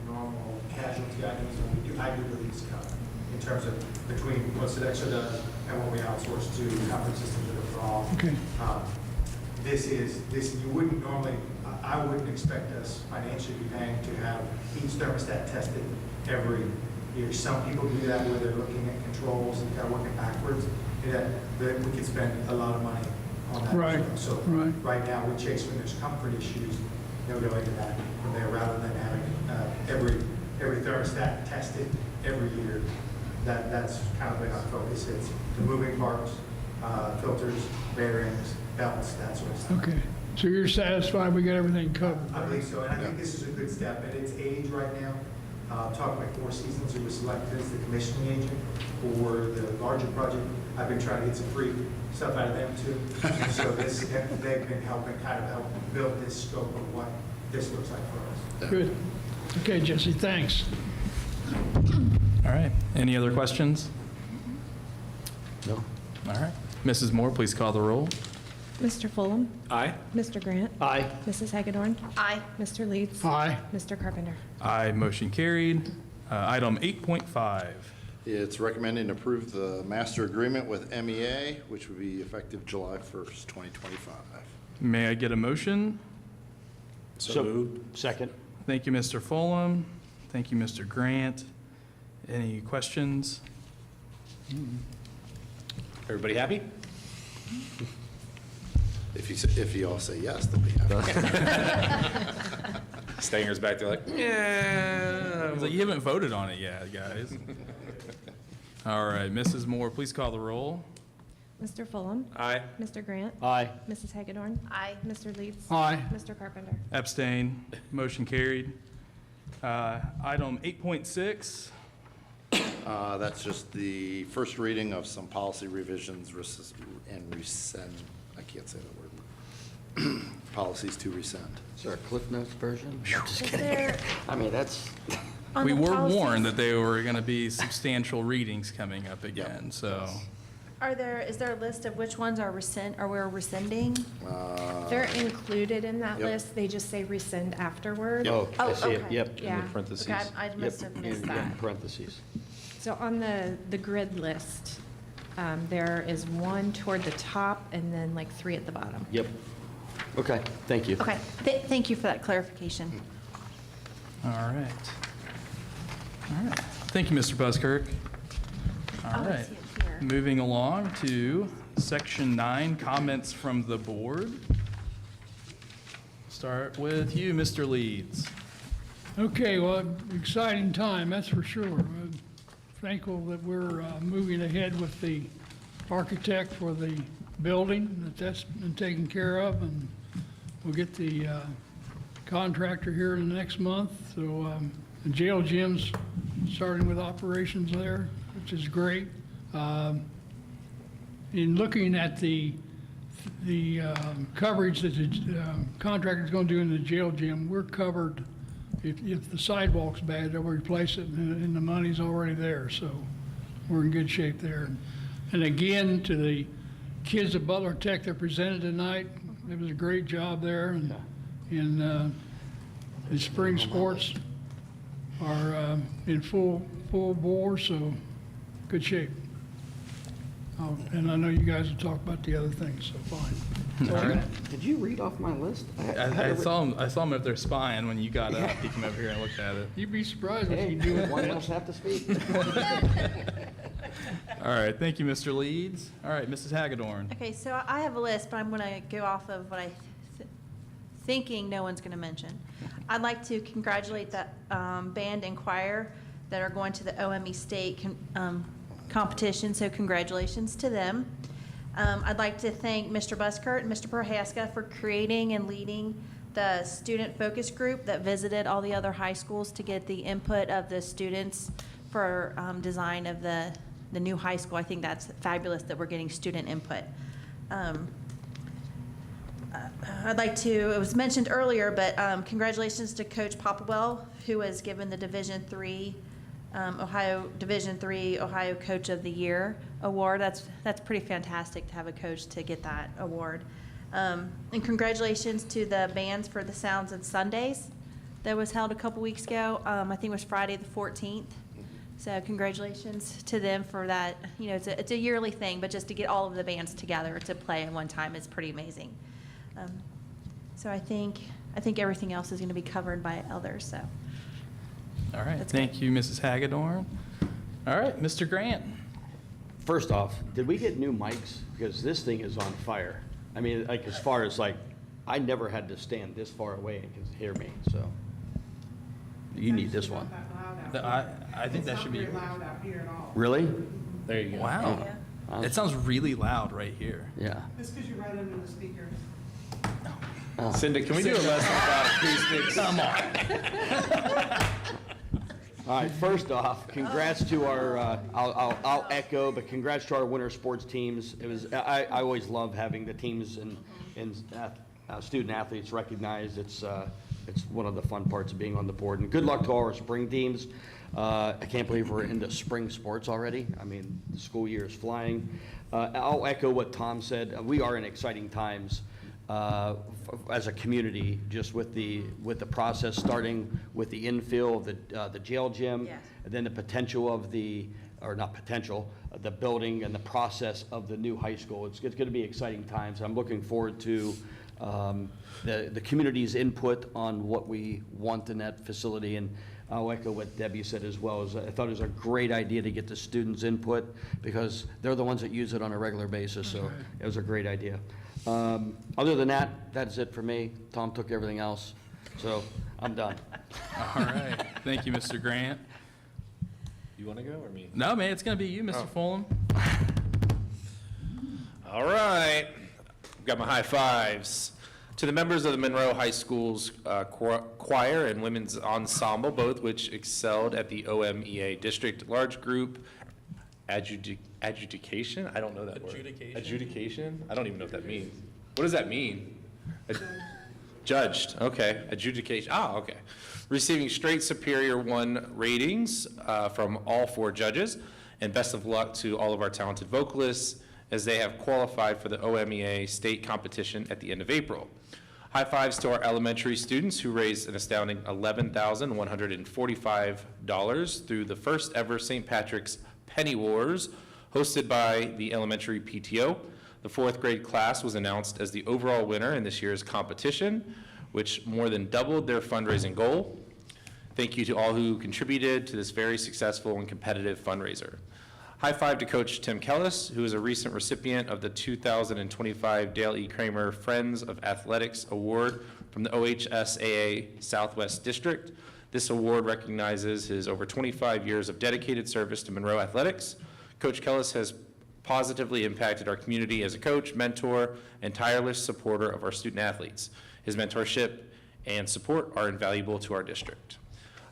normal casualty items, and I do believe it's covered in terms of between what Sodexo does and what we outsource to comfort systems that are all. Okay. You wouldn't normally, I wouldn't expect us financially to be paying to have each thermostat tested every year. Some people do that where they're looking at controls and kind of working backwards. That we could spend a lot of money on that. Right, So right now, we chase when there's comfort issues, they'll go into that from there rather than having every thermostat tested every year. That's kind of been our focus. It's the moving parts, filters, bearings, belts, that sort of stuff. Okay, so you're satisfied we got everything covered? I believe so, and I think this is a good step at its age right now. Talking about Four Seasons, who was selected as the commissioning agent for the larger project. I've been trying to get some free stuff out of them too. And so they've been helping kind of help build this scope of what this looks like for us. Good. Okay, Jesse, thanks. All right. Any other questions? No. All right. Mrs. Moore, please call the roll. Mr. Fulham? Aye. Mr. Grant? Aye. Mrs. Hagedorn? Aye. Mr. Leeds? Aye. Mr. Carpenter? Aye, motion carried. Item 8.5. It's recommending to approve the master agreement with MEA, which would be effective July 1st, 2025. May I get a motion? So moved. Second. Thank you, Mr. Fulham. Thank you, Mr. Grant. Any questions? Everybody happy? If you all say yes, they'll be happy. Stanger's back there like, yeah. It's like you haven't voted on it yet, guys. All right, Mrs. Moore, please call the roll. Mr. Fulham? Aye. Mr. Grant? Aye. Mrs. Hagedorn? Aye. Mr. Leeds? Aye. Mr. Carpenter? Abstain. Motion carried. Item 8.6. That's just the first reading of some policy revisions and rescind, I can't say that word. Policies to rescind. Is there a Cliff Notes version? Just Is kidding. there, I mean, that's, on We the were policies, warned that there were going to be substantial readings coming up again, so. is there a list of which ones are we're rescinding? They're included in that Yep. list, they just say rescind afterward. oh, I Oh, see it, okay. yep. Yeah. Parentheses. Okay, I must have missed that. In parentheses. So on the grid list, there is one toward the top and then like 3 at the bottom. Yep. Okay, thank you. Okay, thank you for that clarification. All right. All right. Thank you, Mr. Buskirk. All Oh, I right. see it here. Moving along to Section 9, comments from the board. Start with you, Mr. Leeds. Okay, well, exciting time, that's for sure. I'm thankful that we're moving ahead with the architect for the building, that's been taken care of, and we'll get the contractor here in the next month. So the jail gym's starting with operations there, which is great. In looking at the coverage that the contractor's going to do in the jail gym, we're covered. If the sidewalk's bad, they'll replace it, and the money's already there, so we're in good shape there. And again, to the kids at Butler Tech that presented tonight, it was a great job there, and the spring sports are in full bore, so good shape. Oh, and I know you guys will talk about the other things, so fine. All right. Did you read off my list? I saw him up there spying when you got up. He came over here and looked at it. You'd be surprised what Hey, you do with one that. else have to speak? All right, thank you, Mr. Leeds. All right, Mrs. Hagedorn. Okay, so I have a list, but I'm going to go off of what thinking no one's going to mention. I'd like to congratulate the band and choir that are going to the OME State competition, so congratulations to them. I'd like to thank Mr. Buskert and Mr. Prohaska for creating and leading the student focus group that visited all the other high schools to get the input of the students for design of the new high school. I think that's fabulous that we're getting student input. I'd like to, it was mentioned earlier, but congratulations to Coach Popplewell, who was given the Division III Ohio Coach of the Year award. That's pretty fantastic to have a coach to get that award. And congratulations to the bands for the Sounds of Sundays that was held a couple weeks ago. I think it was Friday the 14th. So congratulations to them for that. You know, it's a yearly thing, but just to get all of the bands together to play at one time is pretty amazing. So I think everything else is going to be covered by others. So. All right, thank you, Mrs. Hagedorn. All right, Mr. Grant. First off, did we get new mics? Because this thing is on fire. I mean, like, as far as like, I never had to stand this far away and can hear me, so. You need this one. I think that should be. Really? There you go. Wow. Yeah. It sounds really loud right here. Yeah. That's because you're right under the speakers. Cindy, can we do a lesson about acoustics? Come on. All right, first off, congrats to our, I'll echo, but congrats to our winter sports teams. It was, I always love having the teams and student athletes recognized. It's one of the fun parts of being on the board. And good luck to all our spring teams. I can't believe we're into spring sports already. I mean, the school year is flying. I'll echo what Tom said. We are in exciting times. As a community, just with the process, starting with the infill of the jail gym, Yes. and then the potential of the building and the process of the new high school. It's going to be exciting times. I'm looking forward to the community's input on what we want in that facility, and I'll echo what Debbie said as well. I thought it was a great idea to get the students' input because they're the ones that use it on a regular basis, so it was a great idea. Other than that, that's it for me. Tom took everything else, so I'm done. All right, thank you, Mr. Grant. You want to go or me? No, man, it's going to be you, Mr. Fulham. All right. I've got my high fives. To the members of the Monroe High School's choir and women's ensemble, both which excelled at the OMEA District Large Group Adjudication? I don't know that word. Adjudication? I don't even know what that means. What does that mean? Judged, okay. Adjudication, okay. Receiving straight Superior 1 ratings from all 4 judges. And best of luck to all of our talented vocalists as they have qualified for the OMEA state competition at the end of April. High fives to our elementary students who raised an astounding $11,145 through the first ever St. Patrick's Penny Wars, hosted by the elementary PTO. The 4th grade class was announced as the overall winner in this year's competition, which more than doubled their fundraising goal. Thank you to all who contributed to this very successful and competitive fundraiser. High five to Coach Tim Kellis, who is a recent recipient of the 2025 Dale E. Kramer Friends of Athletics Award from the OHSAA Southwest District. This award recognizes his over 25 years of dedicated service to Monroe athletics. Coach Kellis has positively impacted our community as a coach, mentor, and tireless supporter of our student athletes. His mentorship and support are invaluable to our district.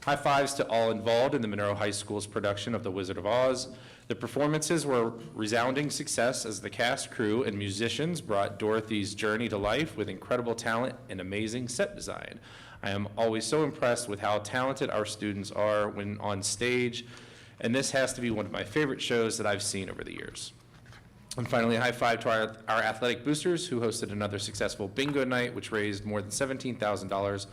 High fives to all involved in the Monroe High School's production of The Wizard of Oz. The performances were resounding success as the cast, crew, and musicians brought Dorothy's journey to life with incredible talent and amazing set design. I am always so impressed with how talented our students are when on stage, and this has to be one of my favorite shows that I've seen over the years. And finally, a high five to our athletic boosters who hosted another successful bingo night, which raised more than $17,000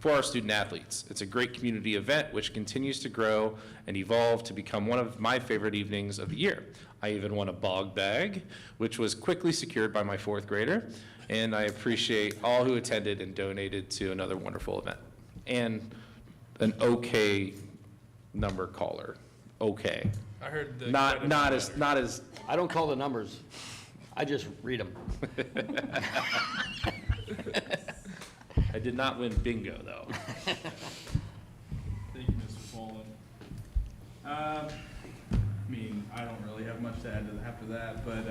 for our student athletes. It's a great community event which continues to grow and evolve to become one of my favorite evenings of the year. I even won a bog bag, which was quickly secured by my 4th grader, and I appreciate all who attended and donated to another wonderful event. And an okay number caller, okay. I heard the. Not as, I don't call the numbers, I just read them. I did not win bingo, though. Thank you, Mr. Follen. I mean, I don't really have much to add to after that, but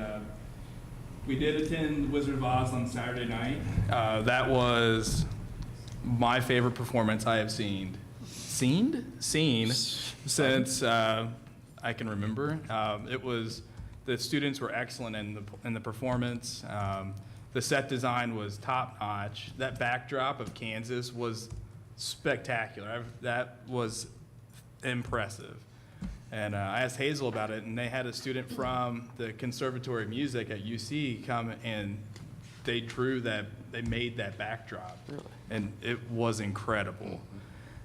we did attend Wizard of Oz on Saturday night. That was my favorite performance I have seen since I can remember. The students were excellent in the performance. The set design was top notch. That backdrop of Kansas was spectacular. That was impressive. And I asked Hazel about it, and they had a student from the Conservatory of Music at UC come and they made that backdrop. Really? And it was incredible.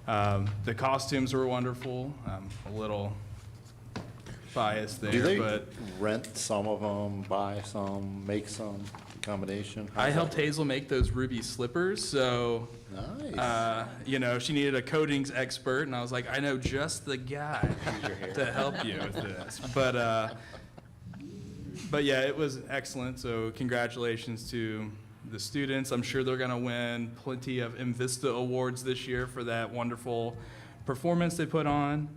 The costumes were wonderful. I'm a little biased there, Do they but rent some of them, buy some, make some combination? I helped Hazel make those ruby slippers, so Nice. she needed a coatings expert, and I was like, I know just the guy to help you with this. But yeah, it was excellent. So congratulations to the students. I'm sure they're going to win plenty of Invista awards this year for that wonderful performance they put on.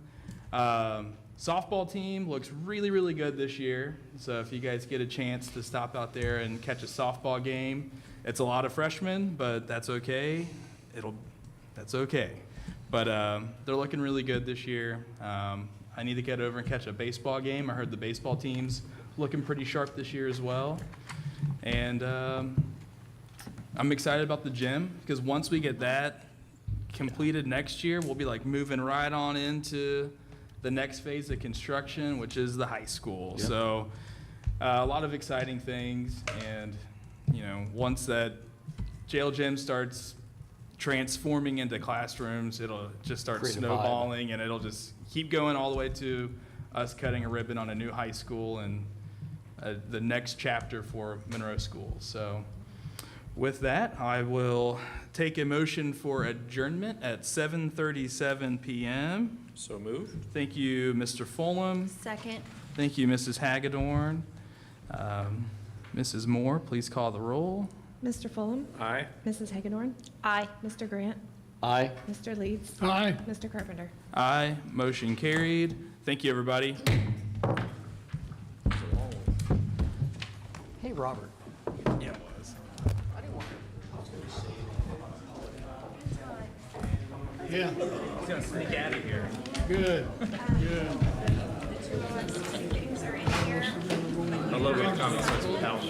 Softball team looks really, really good this year. So if you guys get a chance to stop out there and catch a softball game, it's a lot of freshmen, but that's okay. That's okay. But they're looking really good this year. I need to get over and catch a baseball game. I heard the baseball team's looking pretty sharp this year as well. And I'm excited about the gym because once we get that completed next year, we'll be like moving right on into the next phase of construction, which is the high school. Yep. So a lot of exciting things. And, once that jail gym starts transforming into classrooms, it'll just start Create a vibe. snowballing, and it'll just keep going all the way to us cutting a ribbon on a new high school and the next chapter for Monroe School. So with that, I will take a motion for adjournment at 7:37 p.m. So moved. Thank you, Mr. Fulham. Second. Thank you, Mrs. Hagedorn. Mrs. Moore, please call the roll. Mr. Fulham? Aye. Mrs. Hagedorn? Aye. Mr. Grant? Aye. Mr. Leeds? Aye. Mr. Carpenter? Aye. Motion carried. Thank you, everybody. Hey, Robert. Yeah, it was. Yeah, He's gonna sneak out of here. good, good. I love when comments like help.